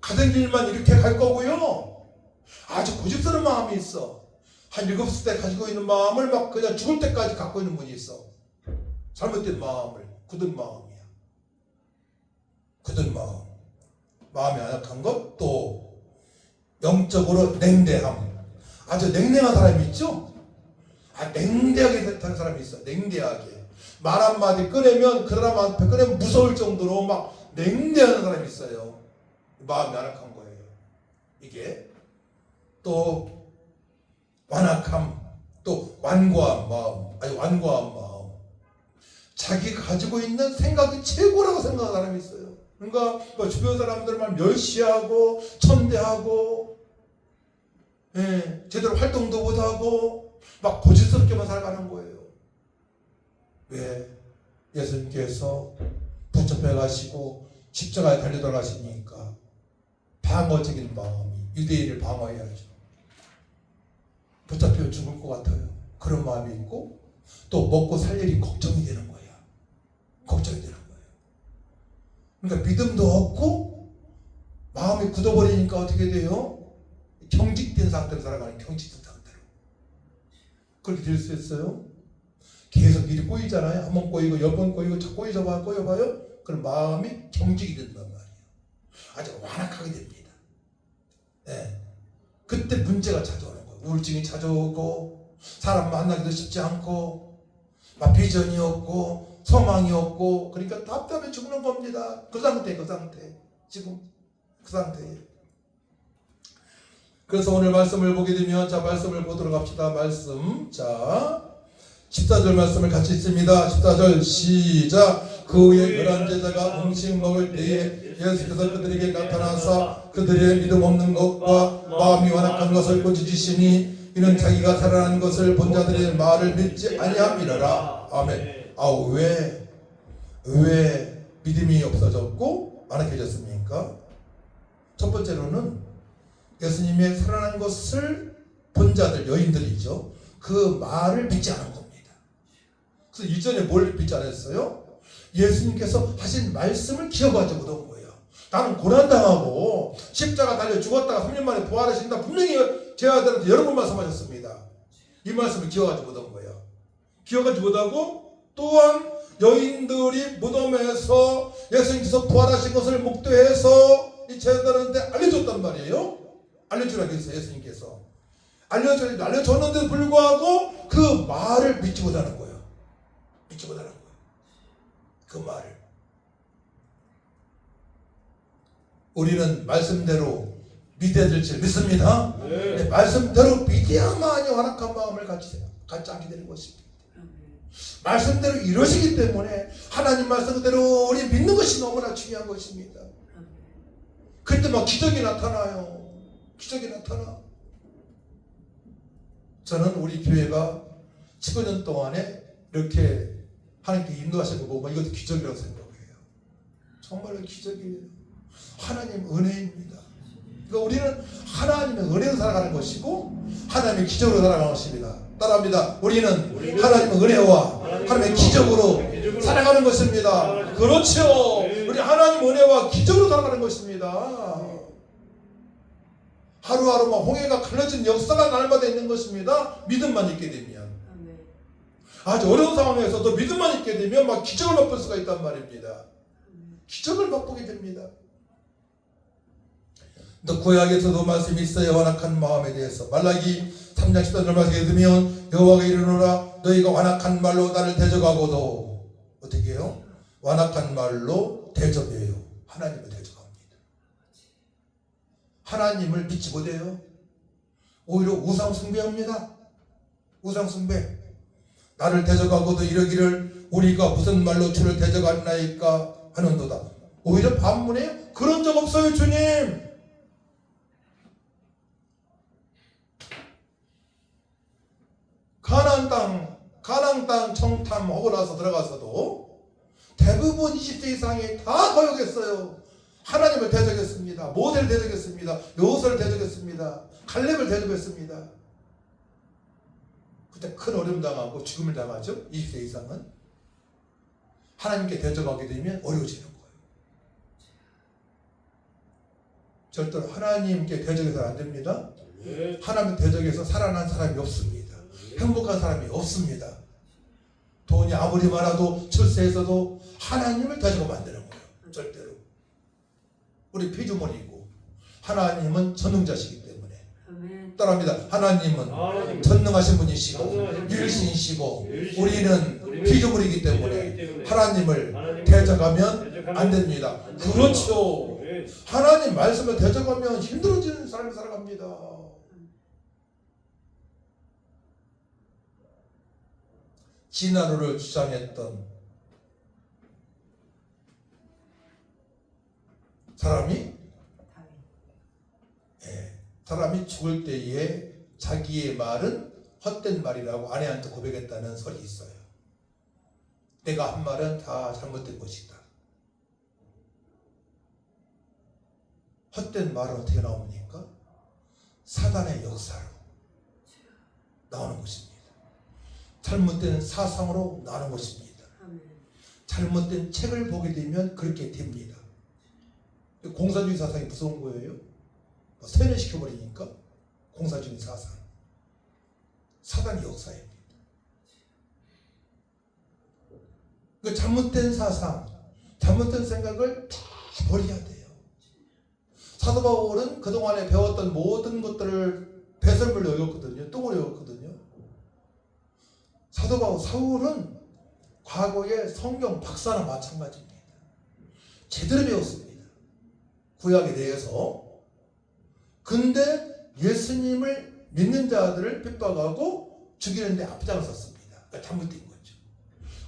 가던 길만 이렇게 갈 거고요. 아주 고집스러운 마음이 있어. 한 7살 때 가지고 있는 마음을 막 그냥 죽을 때까지 갖고 있는 분이 있어. 잘못된 마음을, 굳은 마음이야. 굳은 마음. 마음이 안약한 것, 또 영적으로 냉대함. 아주 냉랭한 사람이 있죠? 냉대하게 사는 사람이 있어. 냉대하게. 말 한마디 꺼내면 그 사람 앞에 꺼내면 무서울 정도로 막 냉대하는 사람이 있어요. 마음이 안약한 거예요. 이게 또 완악함, 또 완고한 마음. 완고한 마음. 자기가 가지고 있는 생각이 최고라고 생각하는 사람이 있어요. 그러니까 뭐 주변 사람들만 멸시하고 천대하고, 제대로 활동도 못하고 막 고집스럽게만 살아가는 거예요. 왜? 예수님께서 붙잡혀 가시고 십자가에 달려 들어가시니까 방어적인 마음이, 유대인을 방어해야죠. 붙잡혀 죽을 것 같아요. 그런 마음이 있고, 또 먹고 살 일이 걱정이 되는 거야. 걱정이 되는 거예요. 그러니까 믿음도 없고 마음이 굳어버리니까 어떻게 돼요? 경직된 상태로 살아가는, 경직된 상태로. 그렇게 될 수 있어요. 계속 일이 꼬이잖아요. 한 번 꼬이고 몇 번 꼬이고 저 꼬여봐요. 그럼 마음이 경직이 된단 말이에요. 아주 완악하게 됩니다. 그때 문제가 찾아오는 거예요. 우울증이 찾아오고, 사람 만나기도 쉽지 않고, 막 비전이 없고 소망이 없고, 그러니까 답답해 죽는 겁니다. 그 상태. 지금 그 상태예요. 그래서 오늘 말씀을 보게 되면, 자, 말씀을 보도록 합시다. 말씀, 자 14절 말씀을 같이 읽습니다. 14절 시작. 그 후에 11제자가 음식 먹을 때에 예수께서 그들에게 나타나사 그들의 믿음 없는 것과 마음이 완악한 것을 꾸짖으시니, 이는 자기가 살아난 것을 본 자들의 말을 믿지 아니함이라. 아멘. 왜 믿음이 없어졌고 완악해졌습니까? 첫 번째로는 예수님의 살아난 것을 본 자들, 여인들이죠. 그 말을 믿지 않은 겁니다. 그래서 이전에 뭘 믿지 않았어요? 예수님께서 하신 말씀을 기억하지 못한 거예요. 나는 고난당하고 십자가 달려 죽었다가 3년 만에 부활하신다, 분명히 제 아들한테 여러 번 말씀하셨습니다. 이 말씀을 기억하지 못한 거예요. 기억하지 못하고, 또한 여인들이 무덤에서 예수님께서 부활하신 것을 목도해서 이 제자들한테 알려줬단 말이에요. 알려주라고 했어요. 예수님께서 알려줬는데도 불구하고 그 말을 믿지 못하는 거예요. 그 말을. 우리는 말씀대로 믿어야 될 줄 믿습니다. 네, 말씀대로 믿어야만이 완악한 마음을 갖지 않게 되는 것입니다. 말씀대로 이루어지기 때문에 하나님 말씀 그대로 우리 믿는 것이 너무나 중요한 것입니다. 그때 막 기적이 나타나요. 기적이 나타나. 저는 우리 교회가 15년 동안에 이렇게 하나님께 인도하신 거 보면 이것도 기적이라고 생각해요. 정말로 기적이에요. 하나님 은혜입니다. 그러니까 우리는 하나님의 은혜로 살아가는 것이고 하나님의 기적으로 살아가는 것입니다. 따라합니다. 우리는 하나님의 은혜와 하나님의 기적으로 살아가는 것입니다. 그렇죠. 우리 하나님 은혜와 기적으로 살아가는 것입니다. 하루하루 막 홍해가 갈라진 역사가 날마다 있는 것입니다. 믿음만 있게 되면. 아주 어려운 상황에서도 믿음만 있게 되면 막 기적을 맛볼 수가 있단 말입니다. 기적을 맛보게 됩니다. 또 구약에서도 말씀이 있어요. 완악한 마음에 대해서. 말라기 3장 14절 말씀에 들으면 여호와가 이르노라 너희가 완악한 말로 나를 대적하고도, 어떻게 해요? 완악한 말로 대적해요. 하나님을 대적합니다. 하나님을 믿지 못해요. 오히려 우상 숭배합니다. 우상 숭배. 나를 대적하고도 이러기를 우리가 무슨 말로 주를 대적하나이까 하는도다. 오히려 반문에 그런 적 없어요. 주님, 가나안 땅 청탐하고 나서 들어가서도 대부분 20세 이상이 다 거역했어요. 하나님을 대적했습니다. 모세를 대적했습니다. 여호수아를 대적했습니다. 갈렙을 대적했습니다. 그때 큰 어려움 당하고 죽음을 당하죠. 20세 이상은. 하나님께 대적하게 되면 어려워지는 거예요. 절대로 하나님께 대적해서는 안 됩니다. 하나님 대적해서 살아난 사람이 없습니다. 행복한 사람이 없습니다. 돈이 아무리 많아도 출세해서도 하나님을 대적하면 안 되는 거예요. 절대로. 우리 피조물이고 하나님은 전능자시기 때문에. 따라합니다. 하나님은 전능하신 분이시고 일신이시고 우리는 피조물이기 때문에 하나님을 대적하면 안 됩니다. 그렇죠. 하나님 말씀을 대적하면 힘들어지는 삶을 살아갑니다. 진화론을 주장했던 사람이 죽을 때에 자기의 말은 헛된 말이라고 아내한테 고백했다는 설이 있어요. 내가 한 말은 다 잘못된 것이다. 헛된 말은 어떻게 나옵니까? 사단의 역사로 나오는 것입니다. 잘못된 사상으로 나오는 것입니다. 잘못된 책을 보게 되면 그렇게 됩니다. 공사주의 사상이 무서운 거예요. 세뇌시켜버리니까 공사주의 사상. 사단의 역사입니다. 그 잘못된 사상, 잘못된 생각을 다 버려야 돼요. 사도 바울은 그동안에 배웠던 모든 것들을 배설물로 여겼거든요. 똥으로 여겼거든요. 사도 바울, 사울은 과거에 성경 박사나 마찬가지입니다. 제대로 배웠습니다. 구약에 대해서. 근데 예수님을 믿는 자들을 핍박하고 죽이는데 앞장을 섰습니다. 그러니까 잘못된 거죠.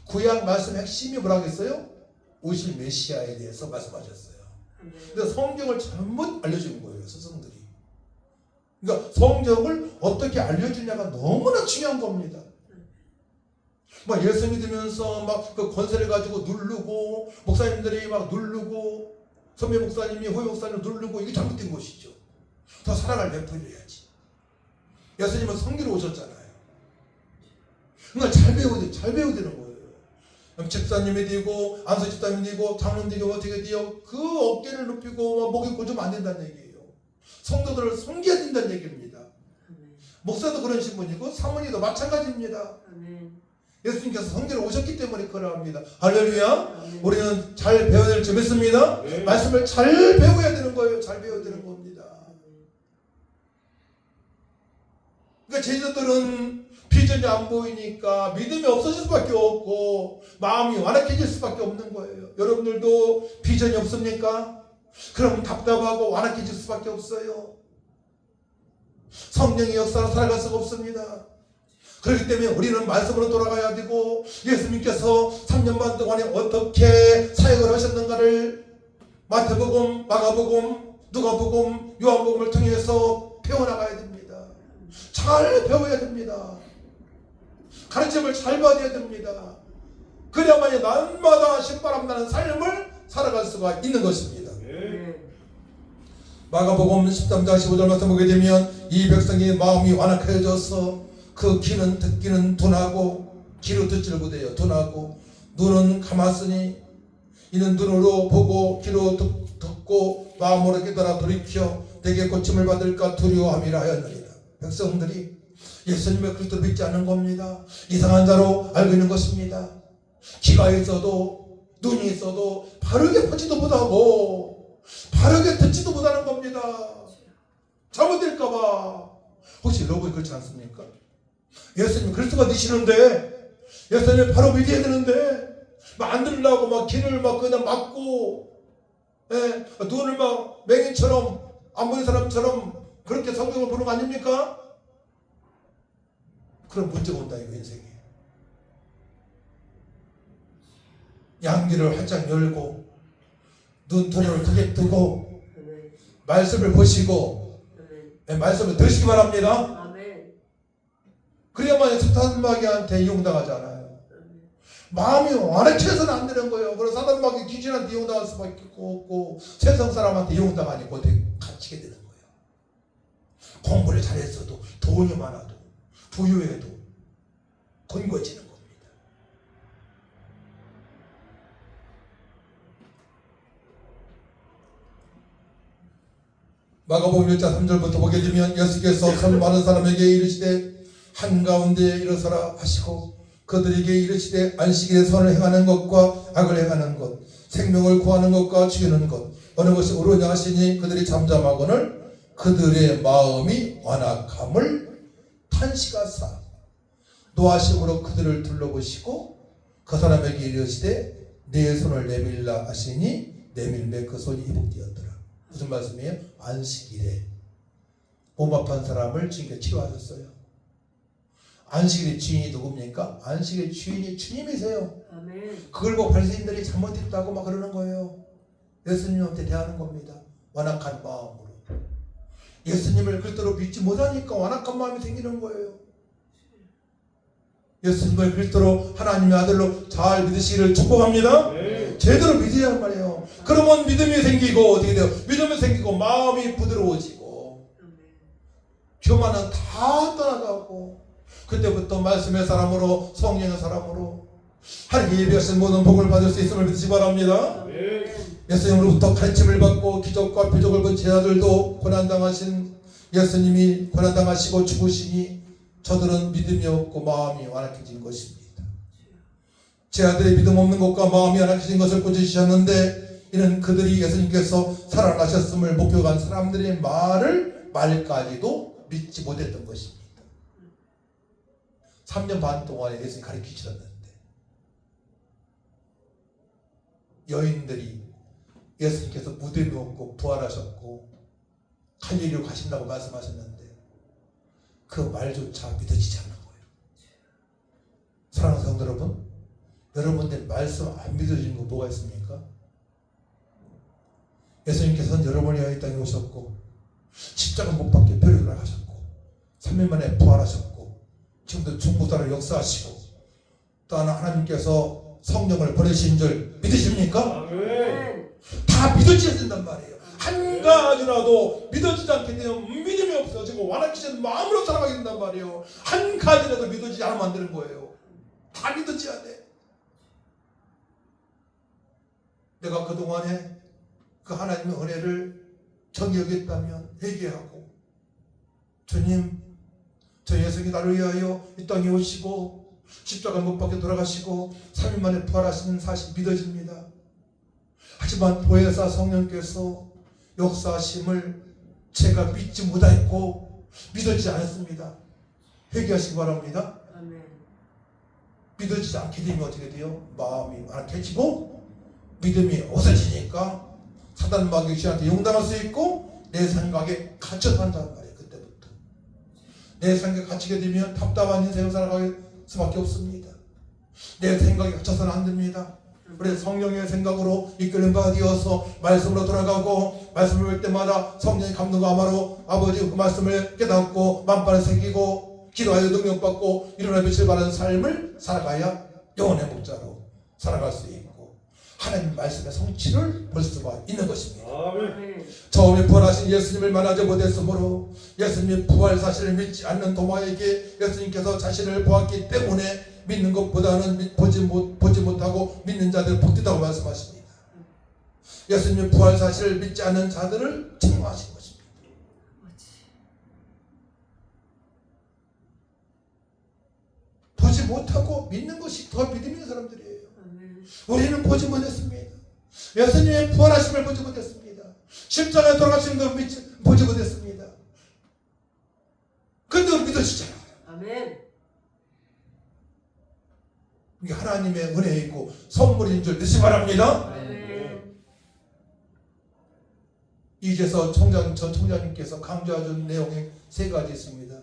구약 말씀 핵심이 뭐라고 했어요? 오실 메시아에 대해서 말씀하셨어요. 근데 성경을 잘못 알려준 거예요, 스승들이. 그러니까 성경을 어떻게 알려주냐가 너무나 중요한 겁니다. 막 예수 믿으면서 막 그 권세를 가지고 누르고, 목사님들이 막 누르고, 선배 목사님이 호요 목사님 누르고, 이게 잘못된 것이죠. 더 사랑을 베풀어야지. 예수님은 성기로 오셨잖아요. 그러니까 잘 배워야 되는 거예요. 집사님이 되고, 안수 집사님이 되고, 장로님 되고, 어떻게 돼요? 그 어깨를 높이고, 목이 고주면 안 된다는 얘기예요. 성도들을 섬겨야 된다는 얘기입니다. 목사도 그런 신분이고, 사모님도 마찬가지입니다. 예수님께서 성전에 오셨기 때문에 그러합니다. 할렐루야. 우리는 잘 배워야 될 줄 믿습니다. 말씀을 잘 배워야 되는 거예요. 잘 배워야 되는 겁니다. 그러니까 제자들은 비전이 안 보이니까 믿음이 없어질 수밖에 없고 마음이 완악해질 수밖에 없는 거예요. 여러분들도 비전이 없습니까? 그럼 답답하고 완악해질 수밖에 없어요. 성령의 역사로 살아갈 수가 없습니다. 그렇기 때문에 우리는 말씀으로 돌아가야 되고 예수님께서 3년 반 동안에 어떻게 사역을 하셨는가를 마태복음, 마가복음, 누가복음, 요한복음을 통해서 배워나가야 됩니다. 잘 배워야 됩니다. 가르침을 잘 받아야 됩니다. 그래야만이 날마다 신바람 나는 삶을 살아갈 수가 있는 것입니다. 마가복음 13장 15절 말씀 보게 되면 이 백성의 마음이 완악해져서 그 귀는 듣기는 둔하고 귀로 듣지를 못해요. 둔하고 눈은 감았으니 이는 눈으로 보고 귀로 듣고 마음으로 깨달아 돌이켜 내게 고침을 받을까 두려워함이라 하였느니라. 백성들이 예수님의 그리스도를 믿지 않는 겁니다. 이상한 자로 알고 있는 것입니다. 귀가 있어도 눈이 있어도 바르게 보지도 못하고 바르게 듣지도 못하는 겁니다. 잘못될까봐. 혹시 여러분이 그렇지 않습니까? 예수님 그리스도가 되시는데 예수님 바로 믿어야 되는데 막 안 들으려고 막 귀를 막 그냥 막고 눈을 막 맹인처럼 안 보이는 사람처럼 그렇게 성경을 보는 거 아닙니까? 그럼 문제가 온다 이거 인생에. 양귀를 활짝 열고 눈동을 크게 뜨고 말씀을 보시고 말씀을 들으시기 바랍니다. 그래야만 사탄마귀한테 이용당하지 않아요. 마음이 완악해서는 안 되는 거예요. 그래서 사탄마귀 귀신한테 이용당할 수밖에 없고 세상 사람한테 이용당하니까 어떻게 갇히게 되는 거예요. 공부를 잘했어도 돈이 많아도 부유해도 권고해지는 겁니다. 마가복음 1장 3절부터 보게 되면 예수께서 많은 사람에게 이르시되 한가운데 일어서라 하시고 그들에게 이르시되 안식일에 선을 행하는 것과 악을 행하는 것 생명을 구하는 것과 죽이는 것 어느 것이 옳으냐 하시니 그들이 잠잠하거늘 그들의 마음이 완악함을 탄식하사 노하심으로 그들을 둘러보시고 그 사람에게 이르시되 내 손을 내밀라 하시니 내밀매 그 손이 회복되었더라. 무슨 말씀이에요? 안식일에 몸 아픈 사람을 주님께 치료하셨어요. 안식일의 주인이 누굽니까? 안식일의 주인이 주님이세요. 아멘. 그걸 보고 바리새인들이 잘못했다고 막 그러는 거예요. 예수님한테 대하는 겁니다. 완악한 마음으로. 예수님을 그리스도로 믿지 못하니까 완악한 마음이 생기는 거예요. 예수님을 그리스도로 하나님의 아들로 잘 믿으시기를 축복합니다. 제대로 믿어야 할 말이에요. 그러면 믿음이 생기고 어떻게 돼요? 믿음이 생기고 마음이 부드러워지고 교만은 다 떠나가고 그때부터 말씀의 사람으로 성령의 사람으로 하나님 예비하신 모든 복을 받을 수 있음을 믿으시기 바랍니다. 예수님으로부터 가르침을 받고 기적과 표적을 본 제 아들도 고난당하신 예수님이 고난당하시고 죽으시니 저들은 믿음이 없고 마음이 완악해진 것입니다. 제 아들의 믿음 없는 것과 마음이 완악해진 것을 꾸짖으셨는데 이는 그들이 예수님께서 살아나셨음을 목격한 사람들의 말까지도 믿지 못했던 것입니다. 3년 반 동안에 예수님 가르치셨는데 여인들이 예수님께서 무덤이 없고 부활하셨고 갈릴리로 가신다고 말씀하셨는데 그 말조차 믿어지지 않는 거예요. 사랑하는 성도 여러분, 여러분들 말씀 안 믿어지는 거 뭐가 있습니까? 예수님께서는 여러분이 이 땅에 오셨고 십자가 못 박혀 별을 돌아가셨고 3일 만에 부활하셨고 지금도 중보자로 역사하시고 또 하나님께서 성령을 보내신 줄 믿으십니까? 다 믿어져야 된단 말이에요. 한 가지라도 믿어지지 않게 되면 믿음이 없어지고 완악해진 마음으로 살아가게 된단 말이에요. 한 가지라도 믿어지지 않으면 안 되는 거예요. 다 믿어져야 돼. 내가 그동안에 그 하나님의 은혜를 정히 여겼다면 회개하고 주님 저 예수님이 나를 위하여 이 땅에 오시고 십자가 못 박혀 돌아가시고 3일 만에 부활하시는 사실 믿어집니다. 하지만 보혜사 성령께서 역사하심을 제가 믿지 못했고 믿어지지 않았습니다. 회개하시기 바랍니다. 아멘. 믿어지지 않게 되면 어떻게 돼요? 마음이 완악해지고 믿음이 없어지니까 사단 마귀 귀신한테 용당할 수 있고 내 생각에 갇혀 산단 말이에요. 그때부터 내 생각에 갇히게 되면 답답한 인생을 살아갈 수밖에 없습니다. 내 생각에 갇혀서는 안 됩니다. 우리 성령의 생각으로 이끄는 바 되어서 말씀으로 돌아가고 말씀을 볼 때마다 성령의 감동과 아마로 아버지 그 말씀을 깨닫고 만반을 새기고 기도하여 능력받고 일어나 빛을 발하는 삶을 살아가야 영혼의 목자로 살아갈 수 있고 하나님 말씀의 성취를 볼 수가 있는 것입니다. 아멘. 처음에 부활하신 예수님을 만나지 못했으므로 예수님의 부활 사실을 믿지 않는 도마에게 예수님께서 자신을 보았기 때문에 믿는 것보다는 보지 못하고 믿는 자들 복되다고 말씀하십니다. 예수님의 부활 사실을 믿지 않는 자들을 책망하신 것입니다. 보지 못하고 믿는 것이 더 믿음 있는 사람들이에요. 우리는 보지 못했습니다. 예수님의 부활하심을 보지 못했습니다. 십자가에 돌아가신 걸 보지 못했습니다. 근데 믿어지잖아요. 아멘. 이게 하나님의 은혜에 있고 선물인 줄 믿으시기 바랍니다. 아멘. 이제서 전 총장님께서 강조하신 내용이 3가지 있습니다.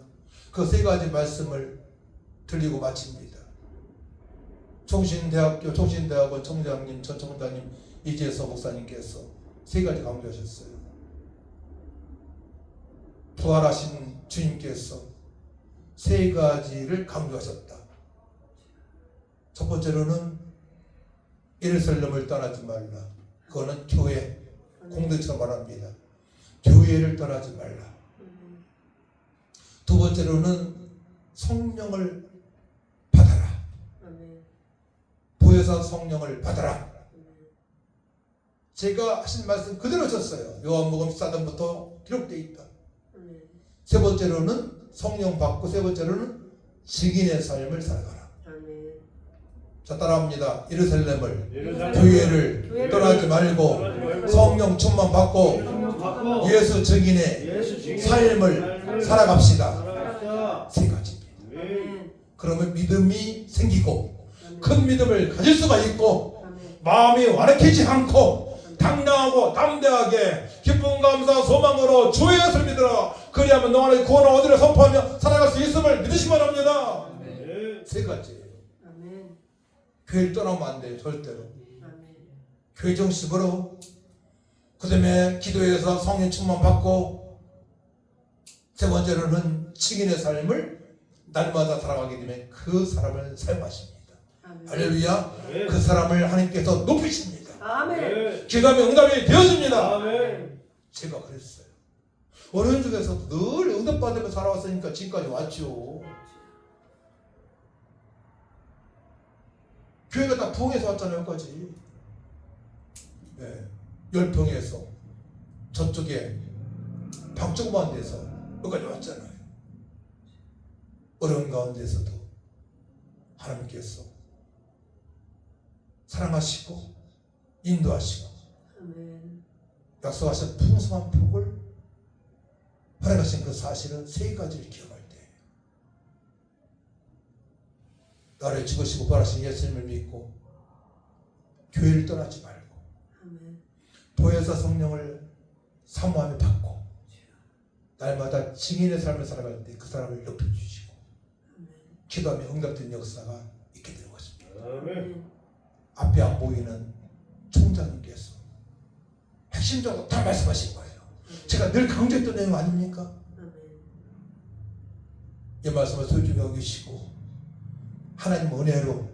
그 3가지 말씀을 드리고 마칩니다. 총신대학원 총장님, 전 총장님 이재서 목사님께서 3가지 강조하셨어요. 부활하신 주님께서 3가지를 강조하셨다. 첫 번째로는 예루살렘을 떠나지 말라. 그거는 교회, 공동체가 말합니다. 교회를 떠나지 말라. 두 번째로는 성령을 받아라. 보혜사 성령을 받아라. 제가 하신 말씀 그대로 쳤어요. 요한복음 14장부터 기록되어 있다. 세 번째로는 성령 받고 세 번째로는 증인의 삶을 살아가라. 자, 따라합니다. 예루살렘을 교회를 떠나지 말고 성령 충만 받고 예수 증인의 삶을 살아갑시다. 3가지입니다. 그러면 믿음이 생기고 큰 믿음을 가질 수가 있고 마음이 완악해지지 않고 당당하고 담대하게 기쁨 감사 소망으로 주의 예수를 믿으라. 그리하면 너만의 구원을 얻으려 선포하며 살아갈 수 있음을 믿으시기 바랍니다. 3가지예요. 교회를 떠나면 안 돼요. 절대로. 교회 정식으로 그 다음에 기도해서 성령 충만 받고 세 번째로는 증인의 삶을 날마다 살아가기 때문에 그 사람을 사용하십니다. 아멘. 할렐루야. 네. 그 사람을 하나님께서 높이십니다. 아멘. 기도하면 응답이 되어집니다. 아멘. 제가 그랬어요. 어려운 중에서도 늘 응답받으며 살아왔으니까 지금까지 왔죠. 교회가 다 부흥해서 왔잖아요, 여기까지. 네. 열평에서 저쪽에 박조그만 데서 여기까지 왔잖아요. 어려운 가운데서도 하나님께서 사랑하시고 인도하시고 아멘. 약속하신 풍성한 복을 허락하신 그 사실은 세 가지를 기억할 때 나를 죽으시고 부활하신 예수님을 믿고 교회를 떠나지 말고 아멘. 보혜사 성령을 사모하며 받고 날마다 증인의 삶을 살아갈 때 그 사람을 높여주시고 아멘. 기도하며 응답된 역사가 있게 되는 것입니다. 아멘. 앞에 안 보이는 총장님께서 핵심적으로 다 말씀하신 거예요. 제가 늘 강조했던 내용 아닙니까? 아멘. 이 말씀을 소중히 여기시고 하나님 은혜로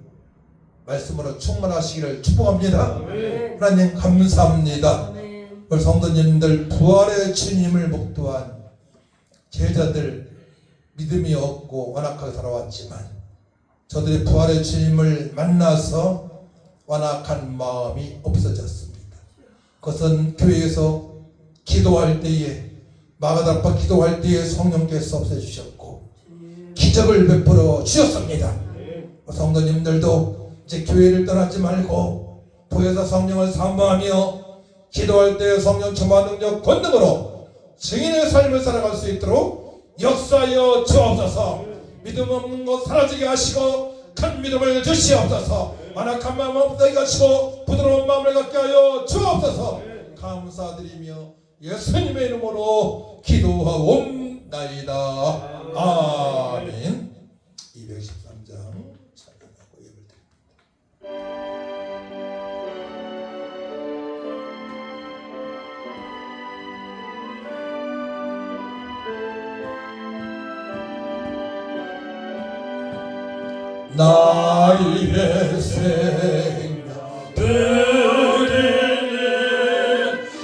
말씀으로 충만하시기를 축복합니다. 아멘. 하나님 감사합니다. 아멘. 우리 성도님들 부활의 주님을 목도한 제자들 믿음이 없고 완악하게 살아왔지만 저들이 부활의 주님을 만나서 완악한 마음이 없어졌습니다. 그것은 교회에서 기도할 때에 마가다락방 기도할 때에 성령께서 없애주셨고 기적을 베풀어 주셨습니다. 성도님들도 이제 교회를 떠나지 말고 보혜사 성령을 사모하며 기도할 때 성령 충만 능력 권능으로 증인의 삶을 살아갈 수 있도록 역사하여 주옵소서. 믿음 없는 것 사라지게 하시고 큰 믿음을 주시옵소서. 완악한 마음 없게 하시고 부드러운 마음을 갖게 하여 주옵소서. 감사드리며 예수님의 이름으로 기도하옵나이다. 아멘. 213장 찬양하고 예배를 드립니다. 나의 생명 드리는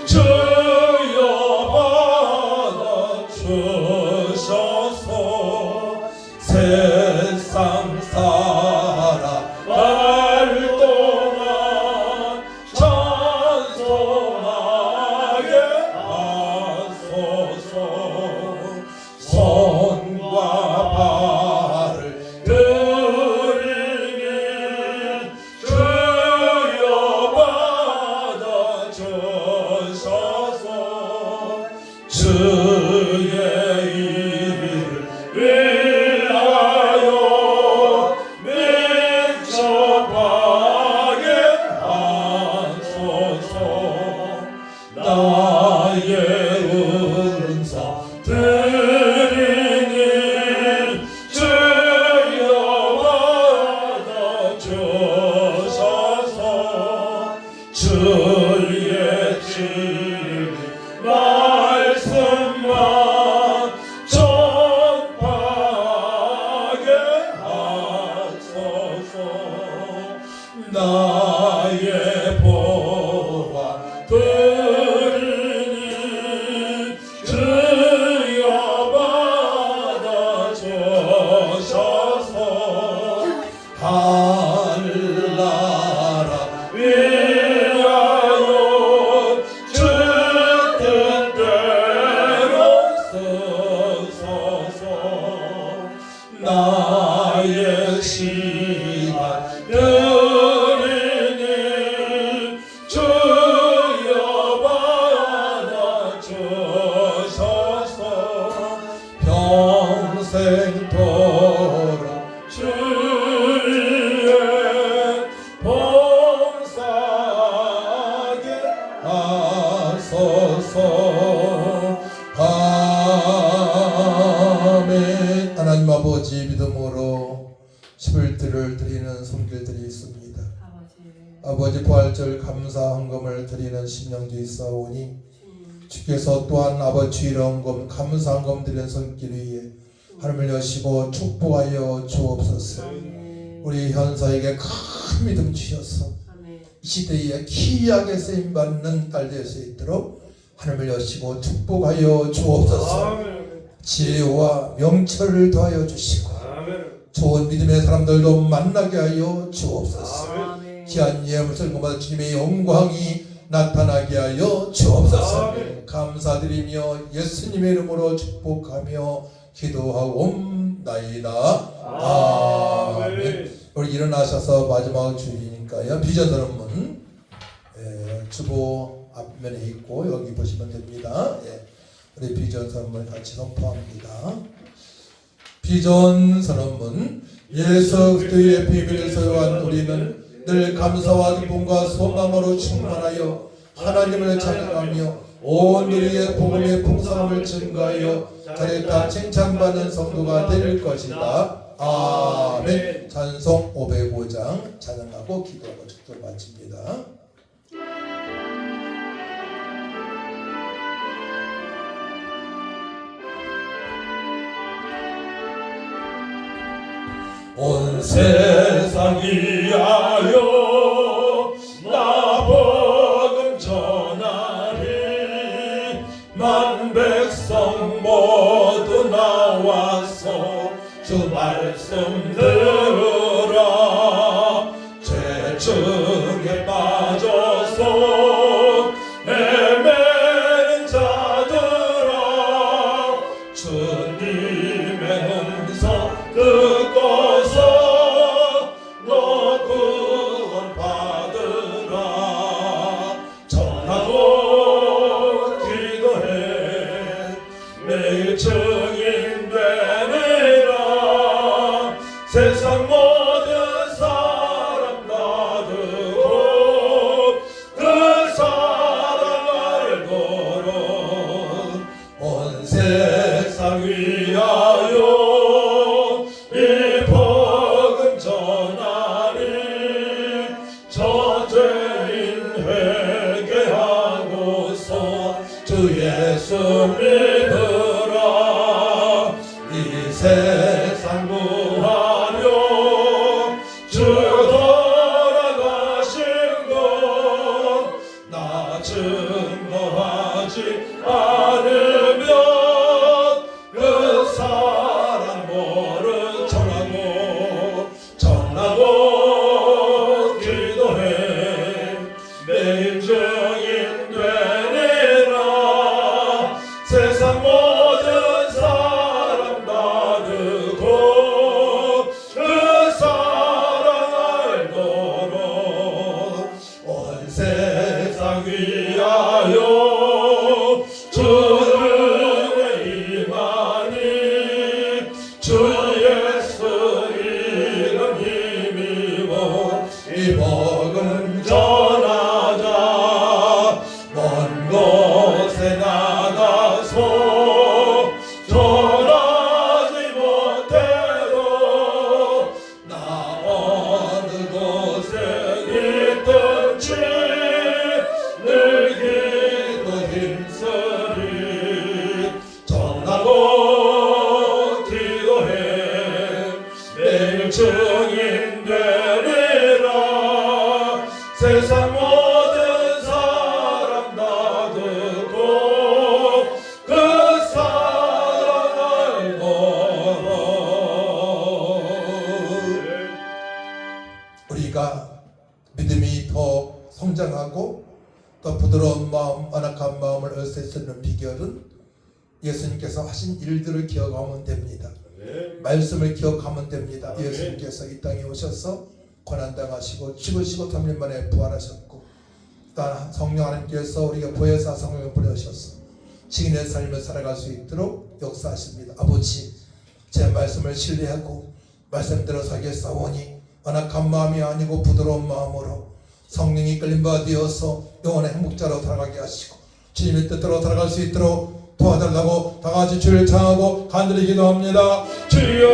주여 받아주셔서 세상 살아갈 동안 찬송하게 하소서. 손과 발을 드리는 주여 받아주셔서 주의 일을 위하여 민첩하게 하소서. 나의 은사 드리는 주여 받아주셔서 주의 진리 말씀만 전파하게 하소서. 나의 보화 드리는 주여 받아주셔서 하늘나라 위하여 주 뜻대로 쓰소서. 나의 시간 드리는 주여 받아주셔서 평생토록 주의 봉사하게 하소서. 아멘. 하나님 아버지 믿음으로 11들을 드리는 손길들이 있습니다. 아버지. 아버지 부활절 감사 헌금을 드리는 심령도 있사오니 주께서 또한 아버지 주일헌금 감사 헌금 드리는 손길 위에 하늘을 여시고 축복하여 주옵소서. 우리 현서에게 큰 믿음 주셔서 이 시대에 귀하게 쓰임받는 딸 될 수 있도록 하늘을 여시고 축복하여 주옵소서. 지혜와 명철을 더하여 주시고 좋은 믿음의 사람들도 만나게 하여 주옵소서. 귀한 예물을 들고 받아 주님의 영광이 나타나게 하여 주옵소서. 감사드리며 예수님의 이름으로 축복하며 기도하옵나이다. 아멘. 우리 일어나셔서 마지막 주일이니까요. 비전 선언문 주보 앞면에 있고 여기 보시면 됩니다. 우리 비전 선언문 같이 선포합니다. 비전 선언문. 예수 그리스도의 비밀을 소유한 우리는 늘 감사와 기쁨과 소망으로 충만하여 하나님을 찬양하며 온 우리의 복음의 풍성함을 증거하여 잘했다 칭찬받는 성도가 될 것이다. 아멘. 찬송 505장 찬양하고 기도하고 축도 마칩니다. 온 세상 위하여 나 복음 전하리. 만 백성 모두 나와서 주 말씀 들으라. 죄중에 빠져서 헤매는 자들아, 주님의 음성 듣고서 너 구원 받으라. 전하고 기도해 매일 증인 되리라. 세상 모든 사람 다 듣고 그 사랑 알도록 온 세상 위하여 이 복음 전하리. 저죄인 회개하고서 주 예수 믿으라. 이 세상 구하려 주 돌아가신 것 나 증거하지 않으면 그 사랑 모르. 전하고 기도해 매일 증인 되리라. 세상 모든 사람 다 듣고 그 사랑 알도록 온 세상 위하여 주의 임하니. 주 예수 이름 힘입어 이 복음 전하자. 먼 곳에 나가서 전하지 못해도 나 어느 곳에 있든지 늘 기도 힘쓰리. 전하고 기도해 매일 증인 되리라. 세상 모든 사람 다 듣고 그 사랑 알도록. 우리가 믿음이 더 성장하고 더 부드러운 마음, 완악한 마음을 얻을 수 있는 비결은 예수님께서 하신 일들을 기억하면 됩니다. 말씀을 기억하면 됩니다. 예수님께서 이 땅에 오셔서 고난당하시고 죽으시고 3일 만에 부활하셨고 또한 성령 하나님께서 우리가 보혜사 성령을 보내셔서 증인의 삶을 살아갈 수 있도록 역사하십니다. 아버지, 제 말씀을 신뢰하고 말씀대로 살겠사오니 완악한 마음이 아니고 부드러운 마음으로 성령이 끌림 받으어서 영원의 행복자로 살아가게 하시고 주님의 뜻대로 살아갈 수 있도록 도와달라고 다같이 주를 찬양하고 간절히 기도합니다. 주여,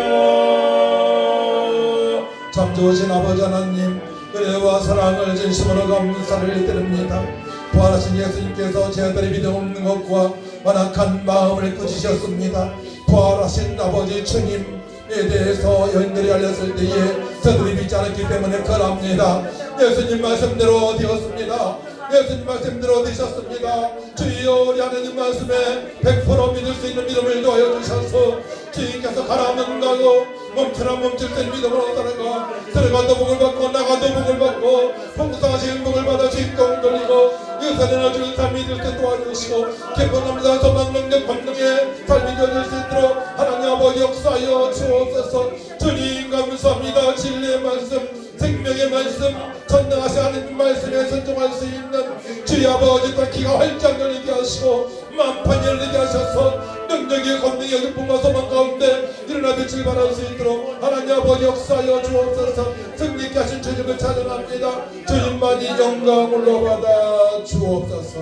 참 좋으신 아버지 하나님, 은혜와 사랑을 진심으로 감사를 드립니다. 부활하신 예수님께서 저희들의 믿음 없는 것과 완악한 마음을 꾸짖으셨습니다. 부활하신 아버지 주님에 대해서 여인들이 알렸을 때에 저들이 믿지 않았기 때문에 그럽니다. 예수님 말씀대로 되었습니다. 예수님 말씀대로 되셨습니다. 주여 우리 하나님 말씀에 100% 믿을 수 있는 믿음을 더해주셔서 주님께서 가라면 가고 멈추라 멈출 때 믿음으로 따라가 들어가도 복을 받고 나가도 복을 받고 풍성하신 복을 받아 주인공 돌리고 유산을 얻을 삶이 될 때 도와주시고 기쁨합니다. 소망 능력 권능의 삶이 되어질 수 있도록 하나님 아버지 역사하여 주옵소서. 주님 감사합니다. 진리의 말씀 생명의 말씀 전능하신 하나님 말씀에 순종할 수 있는 주의 아버지 또 기가 활짝 열리게 하시고 만판이 열리게 하셔서 능력의 권능의 기쁨과 소망 가운데 일어나 빛을 발할 수 있도록 하나님 아버지 역사하여 주옵소서. 승리케 하신 주님을 찬양합니다. 주님만이 영광을 받아 주옵소서.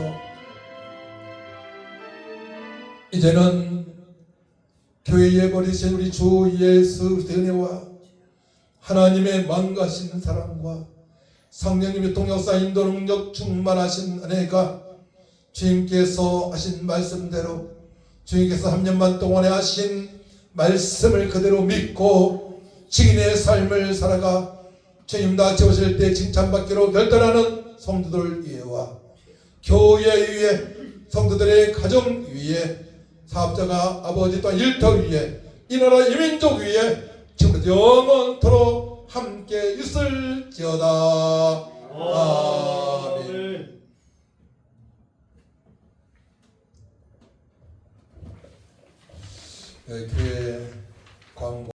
이제는 교회에 버리신 우리 주 예수 은혜와 하나님의 망가신 사랑과 성령님의 동역사 인도 능력 충만하신 은혜가 주님께서 하신 말씀대로 주님께서 3년만 동안에 하신 말씀을 그대로 믿고 증인의 삶을 살아가 주님 다시 오실 때 칭찬받기로 결단하는 성도들 위에와 교회 위에 성도들의 가정 위에 사업자가 아버지 또한 일터 위에 이 나라 이민족 위에 지금부터 영원토록 함께 있을지어다. 아멘. 교회 광고